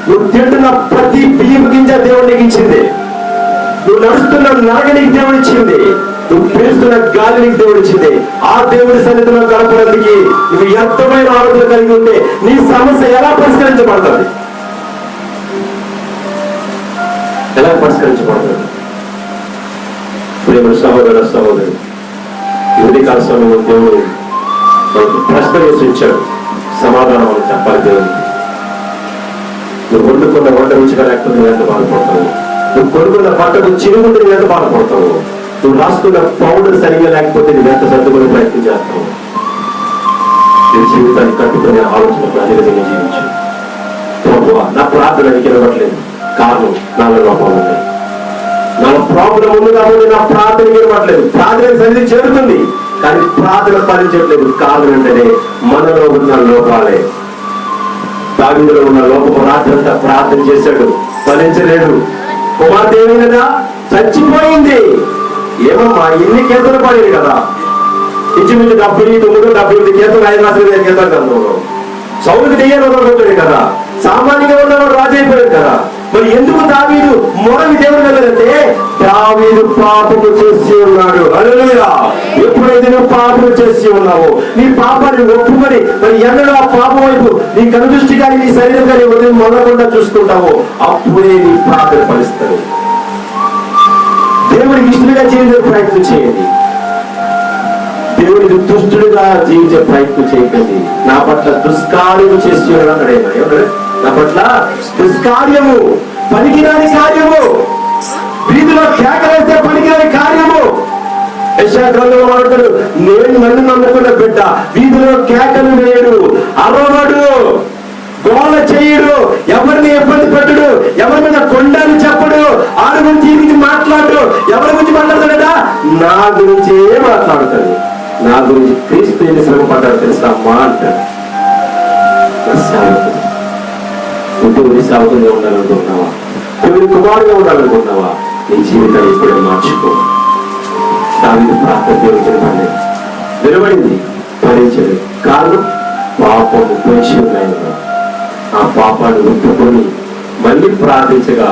నువ్వు తింటున్న ప్రతి బియ్యం గింజ దేవుడు నీకు ఇచ్చింది, నువ్వు నడుస్తున్న నరగ నీకు దేవుడు ఇచ్చింది, నువ్వు పీలుస్తున్న గాలి నీకు దేవుడు ఇచ్చింది. ఆ దేవుడి సన్నిధిలో గడపడానికి నువ్వు ఎంతమైన ఆరోగ్యం కలిగి ఉంటే నీ సమస్య ఎలా పరిష్కరించబడుతుంది? ఎలా పరిష్కరించబడుతుంది? ప్రేమ సహోదర సహోదరి, ఉదయకాల సమయంలో దేవుడు ప్రశ్న వేసి ఇచ్చాడు, సమాధానం అని చెప్పాలి దేవుడికి. నువ్వు వండుకున్న వంట రుచిగా లేకపోతే నువ్వు ఎంత బాధపడతావు? నువ్వు కొనుక్కున్న బట్టకు చిరుగుంటే నువ్వు ఎంత బాధపడతావు? నువ్వు రాసుకున్న పౌడర్ సరిగ్గా లేకపోతే నువ్వు ఎంత సర్దుకునే ప్రయత్నం చేస్తావు? నీ జీవితాన్ని కట్టుకునే ఆలోచన ప్రజలుగా జీవించు. నా ప్రార్థన నీకు ఇవ్వట్లేదు, కారణం నాలో లోపాలు ఉన్నాయి, నా ప్రాబ్లం ఉంది కాబట్టి నా ప్రార్థన ఇవ్వట్లేదు. ప్రార్థన సరిగ్గా చేరుతుంది, కానీ ప్రార్థన ఫలించట్లేదు. కారణం ఏంటంటే మనలో ఉన్న లోపాలే. దావీదులో ఉన్న లోపం రాత్రంతా ప్రార్థన చేశాడు, ఫలించలేడు. కుమార్తె ఏమి కదా చచ్చిపోయింది. ఏమమ్మా ఇన్ని కీర్తన పడేది కదా, ఇంచుమించు 79, 78 కీర్తన 5 రాసిన కీర్తన గ్రంథంలో. సౌలుకి దెయ్యాలు వదలగొట్టాడు కదా, సామాన్యంగా ఉన్నవాడు రాజు అయిపోయాడు కదా. మరి ఎందుకు దావీదు మొదటి దేవుడు వెళ్ళదంటే దావీదు పాపము చేసి ఉన్నాడు. హల్లెలూయా. ఎప్పుడైతే నువ్వు పాపము చేసి ఉన్నావో నీ పాపాన్ని ఒప్పుకొని మరి ఎన్నడూ ఆ పాపం వైపు నీ కనుదృష్టి కానీ నీ శరీరం కానీ ఉదయం మొదలకుండా చూసుకుంటావో అప్పుడే నీ ప్రార్థన ఫలిస్తుంది. దేవుడికి ఇష్టంగా జీవించే ప్రయత్నం చేయండి, దేవుడికి దుష్టుడుగా జీవించే ప్రయత్నం చేయకండి. నా పట్ల దుష్కార్యము చేసి ఉన్నాడు, నా పట్ల దుష్కార్యము, పనికిరాని కార్యము, వీధిలో కేకలేస్తే పనికిరాని కార్యము. యెషయా గ్రంథంలో మాట్లాడు, నేను నన్ను నమ్ముకున్న బిడ్డ వీధిలో కేకలు వేయడు, అరవడు, గోల చేయడు, ఎవరిని ఇబ్బంది పెట్టడు, ఎవరి మీద కొండని చెప్పడు, ఆరు గురించి ఈ గురించి మాట్లాడు. ఎవరి గురించి మాట్లాడతాడట? నా గురించే మాట్లాడతాడు. నా గురించి క్రీస్తు ఎన్ని శ్రమ పడ్డాడు తెలుసా అమ్మా అంటాడు. దేవుడి సాగుతూనే ఉండాలనుకుంటున్నావా? దేవుడి కుమారుగా ఉండాలనుకుంటున్నావా? నీ జీవితాన్ని ఇప్పుడే మార్చుకో. దావీదు ప్రార్థన దేవుడి నిలబడింది, భరించలేదు. కారణం పాపము పెంచి ఉన్నాయన. ఆ పాపాన్ని ఒప్పుకొని మళ్ళీ ప్రార్థించగా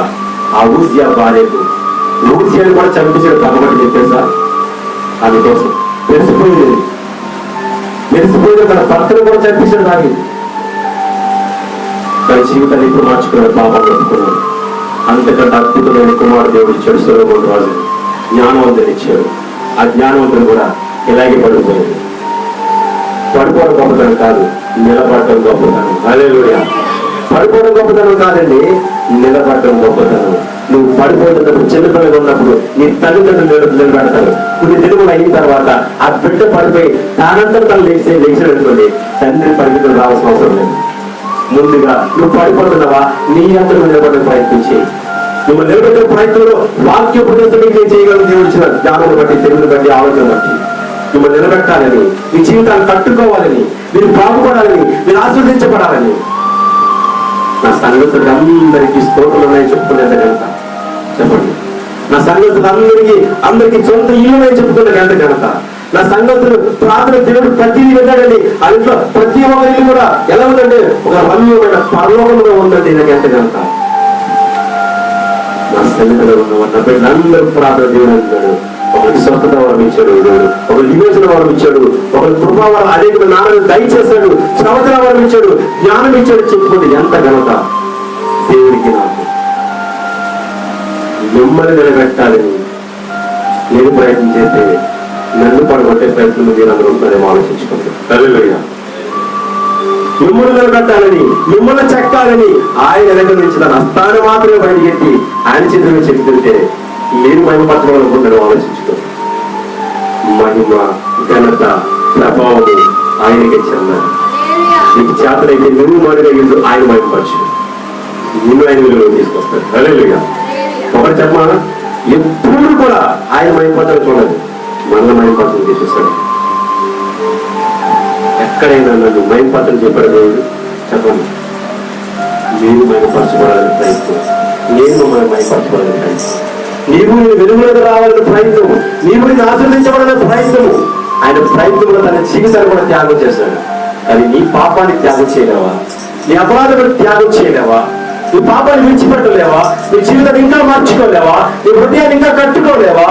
ఆ ఊజియా భార్యకు, ఊజియాని కూడా చంపించాడు పగబట్టి చెప్పేసా. అందుకోసం మెరిసిపోయింది, మెరిసిపోయింది తన భర్తను కూడా చంపించాడు దావీదు. తన జీవితాన్ని ఇప్పుడు మార్చుకున్నాడు, పాపాన్ని ఒప్పుకున్నాడు. అంతకంటే అద్భుతమైన కుమారుడు దేవుడు ఇచ్చాడు, సొలొమోను రాజు జ్ఞానవంతుని ఇచ్చాడు. ఆ జ్ఞానవంతుడు కూడా ఇలాగే పడిపోయింది. పడిపోవడం గొప్పతనం కాదు, నిలబడటం గొప్పతనం. హల్లెలూయా. పడిపోవడం గొప్పతనం కాదండి, నిలబడటం గొప్పతనం. నువ్వు పడిపోతున్నప్పుడు, చిన్నపిల్లలు ఉన్నప్పుడు నీ తల్లిదండ్రులు నిలబెడతారు. కొన్ని దినములు అయిన తర్వాత ఆ బిడ్డ పడిపోయి తానంతా తను లేచినటువంటి తండ్రి పరిమితులు రావాల్సిన అవసరం లేదు. ముందుగా నువ్వు పడిపోతున్నావా, నీ అంతా నిలబడే ప్రయత్నం చేయి. నువ్వు నిలబెట్టే ప్రయత్నంలో వాక్యోపదేశం నేను చేయగలను. దేవుడు ఇచ్చిన జ్ఞానం బట్టి, దేవుని బట్టి, ఆలోచన బట్టి మిమ్మల్ని నిలబెట్టాలని, మీ జీవితాన్ని కట్టుకోవాలని, మీరు బాగుపడాలని, మీరు ఆస్వాదించబడాలని. నా సంగతులు అందరికీ స్తోత్రాలు ఉన్నాయని చెప్పుకునే ఘనత చెప్పండి. నా సంగతులు అందరికీ సొంత ఇల్లునని చెప్పుకున్న ఘనత. నా సంగతులు ప్రార్థన దేవుడు ప్రతి విన్నాడండి. ఆ ఇంట్లో ప్రతి ఒక్కరికి కూడా ఎలా ఉందంటే ఒక రమ్యమైన పరలోకంలో ఉందండి. నాకు ఎంత ఘనత. నా సన్నిధిలో ఉన్న నా బిడ్డలందరూ ప్రార్థన దేవుడు అంటాడు. ఒకరికి స్వస్థత వరం ఇచ్చాడు, ఒకరికి విమోచన వరం ఇచ్చాడు, ఒకరికి కృపావరం అనేక నాన్నలు దయచేశాడు, ప్రవచన వరం ఇచ్చాడు, జ్ఞానం ఇచ్చాడు. చెప్పుకోండి ఎంత ఘనత దేవుడికి. నాకు మిమ్మల్ని నిలబెట్టాలని నేను ప్రయత్నం చేస్తే నన్ను పడగొట్టే ప్రయత్నం మీరు అందరూ ఉంటారేమో ఆలోచించుకోండి. హల్లెలూయా. మిమ్మల్ని నిలబెట్టాలని, మిమ్మల్ని చెక్కాలని ఆయన దగ్గర నుంచి తన హస్తాన్ని మాత్రమే బయటకెట్టి ఆయన చేతులు చెప్తుంటే మీరు మహిమపరచబడాలనుకుంటారో ఆలోచించుకోండి. మహిమ, ఘనత, ప్రభావం ఆయనకి చెందాలి. నీకు చేతనైతే నువ్వు మాట్లాడగలదు, ఆయన మహిమపరచు, నిన్ను ఆయన విలువ తీసుకొస్తాడు. హల్లెలూయా. ఒకటి చెప్పమా, ఎప్పుడు కూడా ఆయన మహిమపరచడం చూడదు, మనల్ని మహిమపరచడం తీసుకొస్తాడు. ఎక్కడైనా నన్ను మహిమపరచడం చెప్పాడు దేవుడు. చెప్పండి, మీరు మహిమపరచబడాలని ప్రయత్నం, నేను మమ్మల్ని మహిమపరచబడాలని ప్రయత్నం, నీవు నేను వెలుగులోకి రావాలని ప్రయత్నం, నీవు నేను ఆశీర్వదించబడాలని ప్రయత్నము. ఆయన ప్రయత్నంలో తన జీవితాన్ని కూడా త్యాగం చేశాడు. కానీ నీ పాపాన్ని త్యాగం చేయలేవా? నీ అపరాధాలను త్యాగం చేయలేవా? నీ పాపాన్ని విడిచిపెట్టలేవా? నీ జీవితాన్ని ఇంకా మార్చుకోలేవా? నీ హృదయాన్ని ఇంకా కట్టుకోలేవా?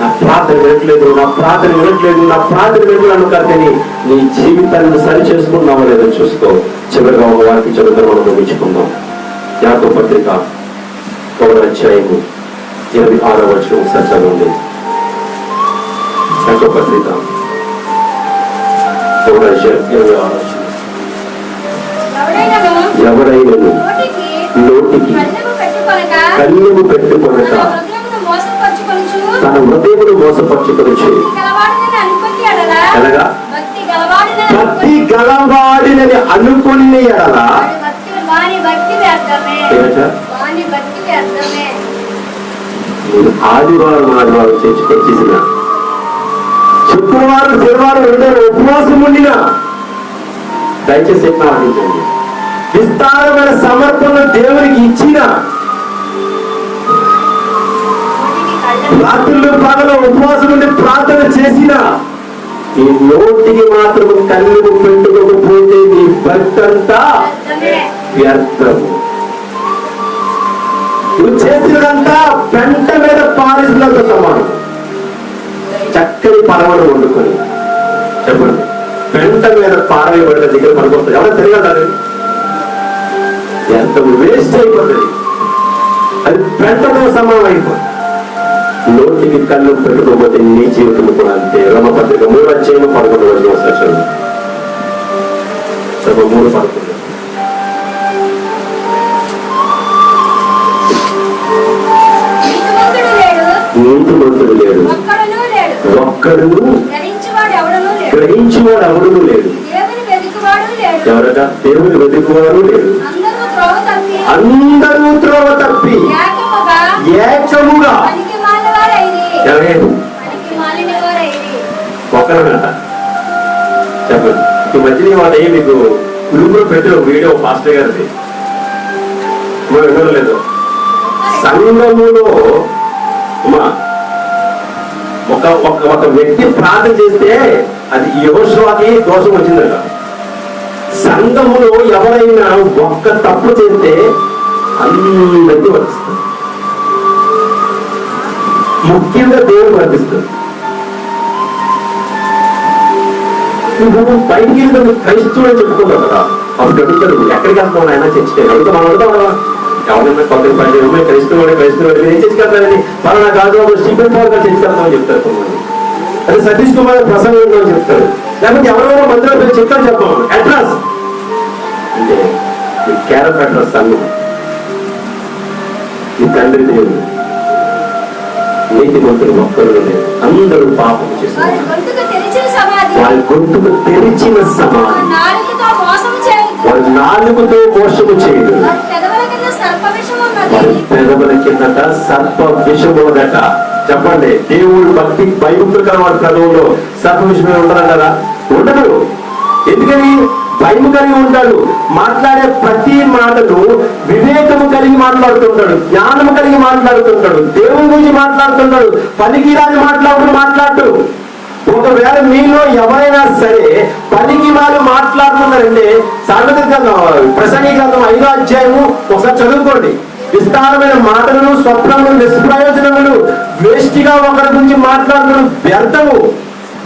నా ప్రార్థన వినట్లేదు, నా ప్రార్థన వినట్లేదు, నా ప్రార్థన వినట్లేదు కానీ నీ జీవితాన్ని సరి చేసుకున్నావో లేదో చూసుకో. చివరిగా ఒక వారికి చదువుతాం, మనం ముగించుకుందాం. యాకోబు పత్రిక 1వ అధ్యాయము 26వ వచనం ఒకసారి చదవండి. యాకోబు పత్రిక 1వ అధ్యాయం 26వ వచనం. ఎవరైనా నోటికి కన్యము పెట్టుకొనక తన హృదయమును మోసపరచుకొనుచు ఎలాగా భక్తి గలవాడినని అనుకుని ఎడల ఆదివారం చేసిన శుక్రవారం శనివారం 2 ఉపవాసం ఉండినా దయచేసి ఎట్లా ఆలోచించండి. విస్తారమైన సమర్పణ దేవునికి ఇచ్చిన, రాత్రులు పగలు ఉపవాసం ఉండి ప్రార్థన చేసిన, ఈ నోటికి మాత్రం కళ్ళు పెట్టుకోకపోతే నీ భక్తి అంతా వ్యర్థము. నువ్వు చేసినదంతా పెంట మీద పారేసినంత సమానం. చక్కని పరమను వండుకొని చెప్పండి, పెంట మీద పారవేయబడిన దగ్గర పనికొస్తుంది. ఎవరైనా తిరగలరు, ఎంత వేస్ట్ అయిపోతుంది. అది పెంటతో సమానం అయిపోతుంది. నోటికి కళ్ళు పెట్టుకోకపోతే నీ జీవితం కూడా అంతే. రోమపత్రిక 3వ అధ్యాయం 11వ వచనం ఒకసారి 3:11. నీతిమంతుడు లేడు, ఒక్కడు గ్రహించేవాడు ఎవడూ లేడు. ఎవరట? దేవుని వెతుకువాడు లేడు. అందరూ త్రోవ తప్పి ఏకముగా ఒకరనట. చెప్పండి, ఈ మధ్య వాళ్ళ మీకు గ్రూపులో పెట్టిన వీడియో పాస్టర్ గారిది వినలేదు. సంఘములో ఒక వ్యక్తి ప్రార్థన చేస్తే అది యెహోషువకి దోషం వచ్చిందట. సంఘములో ఎవరైనా ఒక్క తప్పు చేస్తే అందరికీ వర్తిస్తుంది, ముఖ్యంగా దేవుడు వర్తిస్తుంది. నువ్వు బయటికి క్రైస్తవుడు అని చెప్పుకున్నావు కదా, అప్పుడు అడుగుతారు ఎక్కడికి వెళ్తావు ఆయన చర్చికి అడుగుతా. మనం అడుగుతాం కదా, ఎవరైనా కొందరు పని క్రైస్తవుడు ఏం చర్చికెళ్తారని పలానా కాదు స్టీఫెన్ పవర్ గారు చర్చికెళ్తామని చెప్తారు కొంతమంది. అదే సతీష్ కుమార్ ప్రసంగం అని చెప్తారు. లేకపోతే ఎవరెవరో మందిలో పేరు చెప్తారు చెప్పాము. అడ్రస్ అంటే ఈ క్యారెక్టర్ అడ్రస్ సంఘం, ఈ తండ్రి దేవుడు, నీతిమంతులు ఒక్కరు లేదు, అందరూ పాపం చేస్తారు. వారి గొంతుకు తెరిచిన సమాధి, వారి నాలుగుతో మోసము చేయదు, వారి పెదవుల కిందట సర్ప విషమున్నదట. చెప్పండి, దేవుడు భక్తి భయముక్తులు కలవాడు ప్రభువులో సర్వ విషయమే ఉండదంటారా? ఉండదు. ఎందుకని? భయము కలిగి ఉంటాడు. మాట్లాడే ప్రతి మాటలు వివేకము కలిగి మాట్లాడుతుంటాడు, జ్ఞానము కలిగి మాట్లాడుతుంటాడు, దేవుని గురించి మాట్లాడుతుంటాడు. పనికిరాని మాట్లాడు. ఒకవేళ మీలో ఎవరైనా సరే పనికి వాళ్ళు మాట్లాడుతున్నారంటే సామెతల గ్రంథం, ప్రసంగి గ్రంథం 5వ అధ్యాయము ఒకసారి చదువుకోండి. విస్తారమైన మాటలను, స్వప్నములు, నిష్ప్రయోజనములు, వేష్టిగా ఒకరి గురించి మాట్లాడుతున్న వ్యర్థము,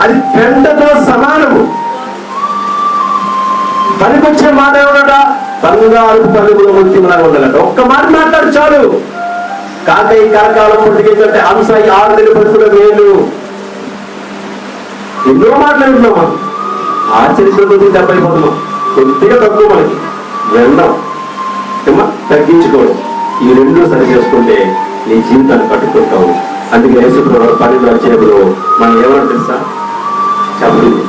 అది పెంటతో సమానము. పనికొచ్చే మాట ఏమన్నట? బంగారు పలుగులో ముత్యములాగా ఉండాలట. ఒక్క మాట మాట్లాడు చాలు. కాకై కరకాలం పుట్టికేంటంటే అంశ 6 నెలల బతుకుల మేలు. ఎన్నో మాట్లాడుతున్నామా? ఆచరించడం దెబ్బైపోతున్నాం. కొద్దిగా తక్కువ మనకి వెళ్దాం, తగ్గించుకోవడం. ఈ రెండు సరి చేసుకుంటే నీ జీవితాన్ని కట్టుకుంటావు. అందుకే యేసుప్రభువు 12వ అధ్యాయంలో మనం ఏమని తెలుసా? చెప్పండి,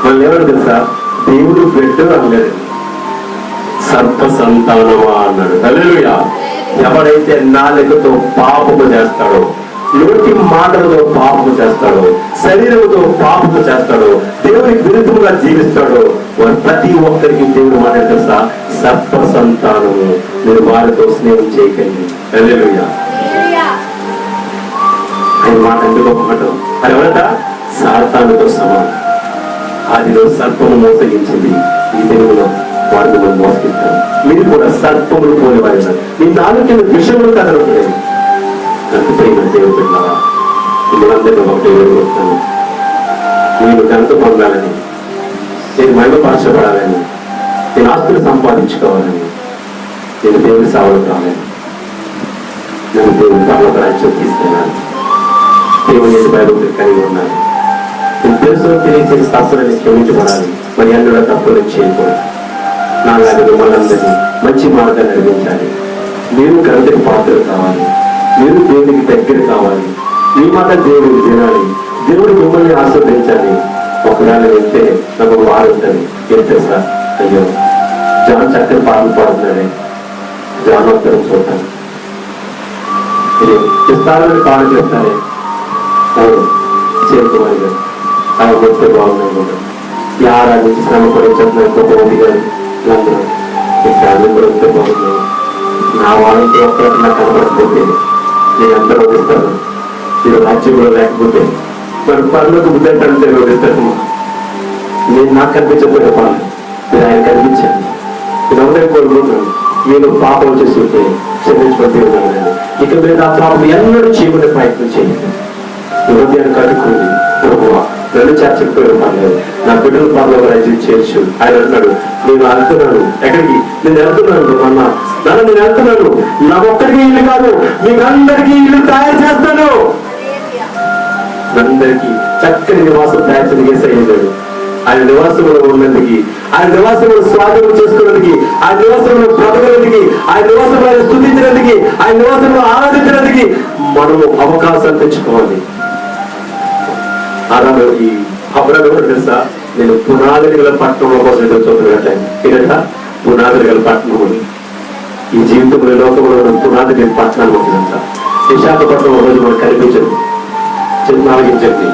మనం ఏమని తెలుసా? దేవుడు పెట్టు అన్నాడు, సర్ప సంతానమా అన్నాడు. హల్లెలూయా. ఎవడైతే నాలుకతో పాపము చేస్తాడో, నోటి మాటలతో పాపము చేస్తాడో, శరీరంతో పాపము చేస్తాడో, దేవునికి విరుద్ధంగా జీవిస్తాడో, వారు ప్రతి ఒక్కరికి దేవుడు మాట తెలుసా? సర్ప సంతానము, మీరు వారితో స్నేహం చేయకండి. హల్లెలూయా. ఆయన మాట ఎందుకు మాట? అది ఎవరట? సాతానుతో సమానం. ఆదిలో సర్పము మోసగించింది, ఈ దేవులో వారిని మనం మోసగిస్తాం. మీరు కూడా సర్పములు పోలేవారు. మీ నాలుగు విషయములు కదలట్లేదు. ప్రేమ దేవుడు పెట్టారా? మిమ్మల్ందరినీ ఒకటి వేడుకొస్తాను. నేను ఘనత పొందాలని, నేను మహిమపరచబడాలని, నేను ఆస్తులు సంపాదించుకోవాలని, నేను దేవుడి సేవలు కావాలని, నేను దేవుడి పర్లోక రాజ్యం తీసుకెళ్ళాలి. దేవుని భయభక్తులు కలిగి ఉన్నాను. నేను తెలుసు తెలియచేసి తప్పులని క్షమించబడాలి. మరి అన్న తప్పులు చేయకూడదు. నాలాగా మిమ్మల్ని మంచి మార్గాన్ని నడిపించాలి. మీరు ఘనతకు పాత్రలు కావాలి. మీరు దేవునికి దగ్గర కావాలి. మీ మాట దేవుడికి తినాలి. దేవుడు మిమ్మల్ని ఆస్వాదించాలి. ఒకవేళ వెళ్తే నాకు వారు ఉంటుంది. ఏం తెలుసా? అయ్యో, జాన్ చక్కని పాటలు పాడుతున్నాడే, జానోత్తరం చూద్దాం. ఇస్తారని కాలు చేస్తారే, చేరుకోవాలి కదా, ఆయన మొత్తే బాగున్నాయి. ఈ ఆరాధించి శ్రమ కూడా చెప్తున్నారు కొంతమంది గారు. అందరూ ఈ ఫ్యామిలీ కూడా వస్తే బాగున్నాయి. నా వాళ్ళతో ఒక్కరికి నాకు కనబడకపోతే నేను అందరూ వదిస్తాను. మీరు రాజ్యం కూడా లేకపోతే మరి పనులకు బుద్ధి అంటే వదిస్తాను. నేను నాకు కనిపించకపోతే పాలు మీరు ఆయన కనిపించాను. నేను అందరికీ కోరుకుంటున్నాను, మీరు పాపం చేస్తుంటే క్షమించుకుంటే ఉన్నాను. ఇక మీద ఆ పాపం ఎన్నడూ చేయకుండా ప్రయత్నం చేయండి. హృదయాన్ని కట్టుకుంది. ప్రభువా, రెండు చర్చకు పర్లేదు, నా బిడ్డల పనులు రాజ్యం చేర్చు. ఆయన అన్నాడు, నేను వెళ్తున్నాను. ఎక్కడికి? నేను వెళ్తున్నాను అన్నా. నేను వెళ్తున్నాను. నా ఒక్కడికి ఇల్లు కాదు, మీకు అందరికీ ఇల్లు తయారు చేస్తాను. అందరికీ చక్కని నివాసం తయారు చేసేసాడు. ఆయన నివాసంలో ఉన్నందుకు, ఆయన నివాసంలో స్వాగతం చేసుకున్నందుకు, ఆయన నివాసంలో బ్రతకడానికి, ఆయన నివాసంలో స్తుతించినందుకు, ఆయన నివాసంలో ఆరాధించినందుకు మనము అవకాశం తెచ్చుకోవాలి. ఈ అబ్రాహం తెలుసా? నేను పునాదులు గల పట్టణంలో కోసం ఎదురు చూస్తున్నట్ట. ఏంటంట? పునాదులు గల పట్టణం. ఈ జీవితంలో లోకంలో పునాది నేను పట్టణాలు ఉంటుందంట. విశాఖపట్నం రోజు మనకు కనిపించదు, ఆలోచించండి.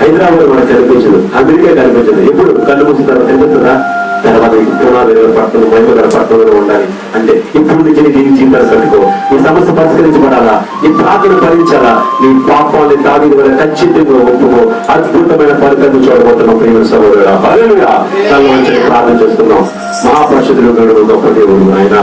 హైదరాబాద్ మనకు కనిపించదు, అమెరికా కనిపించదు. ఎప్పుడు కళ్ళు మూసిన తర్వాత కనిపిస్తుందా? తర్వాత పునాది గల పట్టణం, మహిమ గల పట్టణంలో ఉండాలి. అంటే ఇప్పుడు నుంచి నీ జీవితాలు కట్టుకో. ఈ సమస్య పరిష్కరించబడాలా? నీ ప్రార్థన భరించాలా? నీ పాపాన్ని దాని వల్ల ఖచ్చితంగా ఒప్పుకో. అద్భుతమైన ఫలితాన్ని చూడబోతున్నాం. ప్రియ సహోదరుడా, హల్లెలూయా. ప్రార్థన చేస్తున్నాం. మహాపరిశుద్ధుడు గొప్ప దేవుడు ఆయన.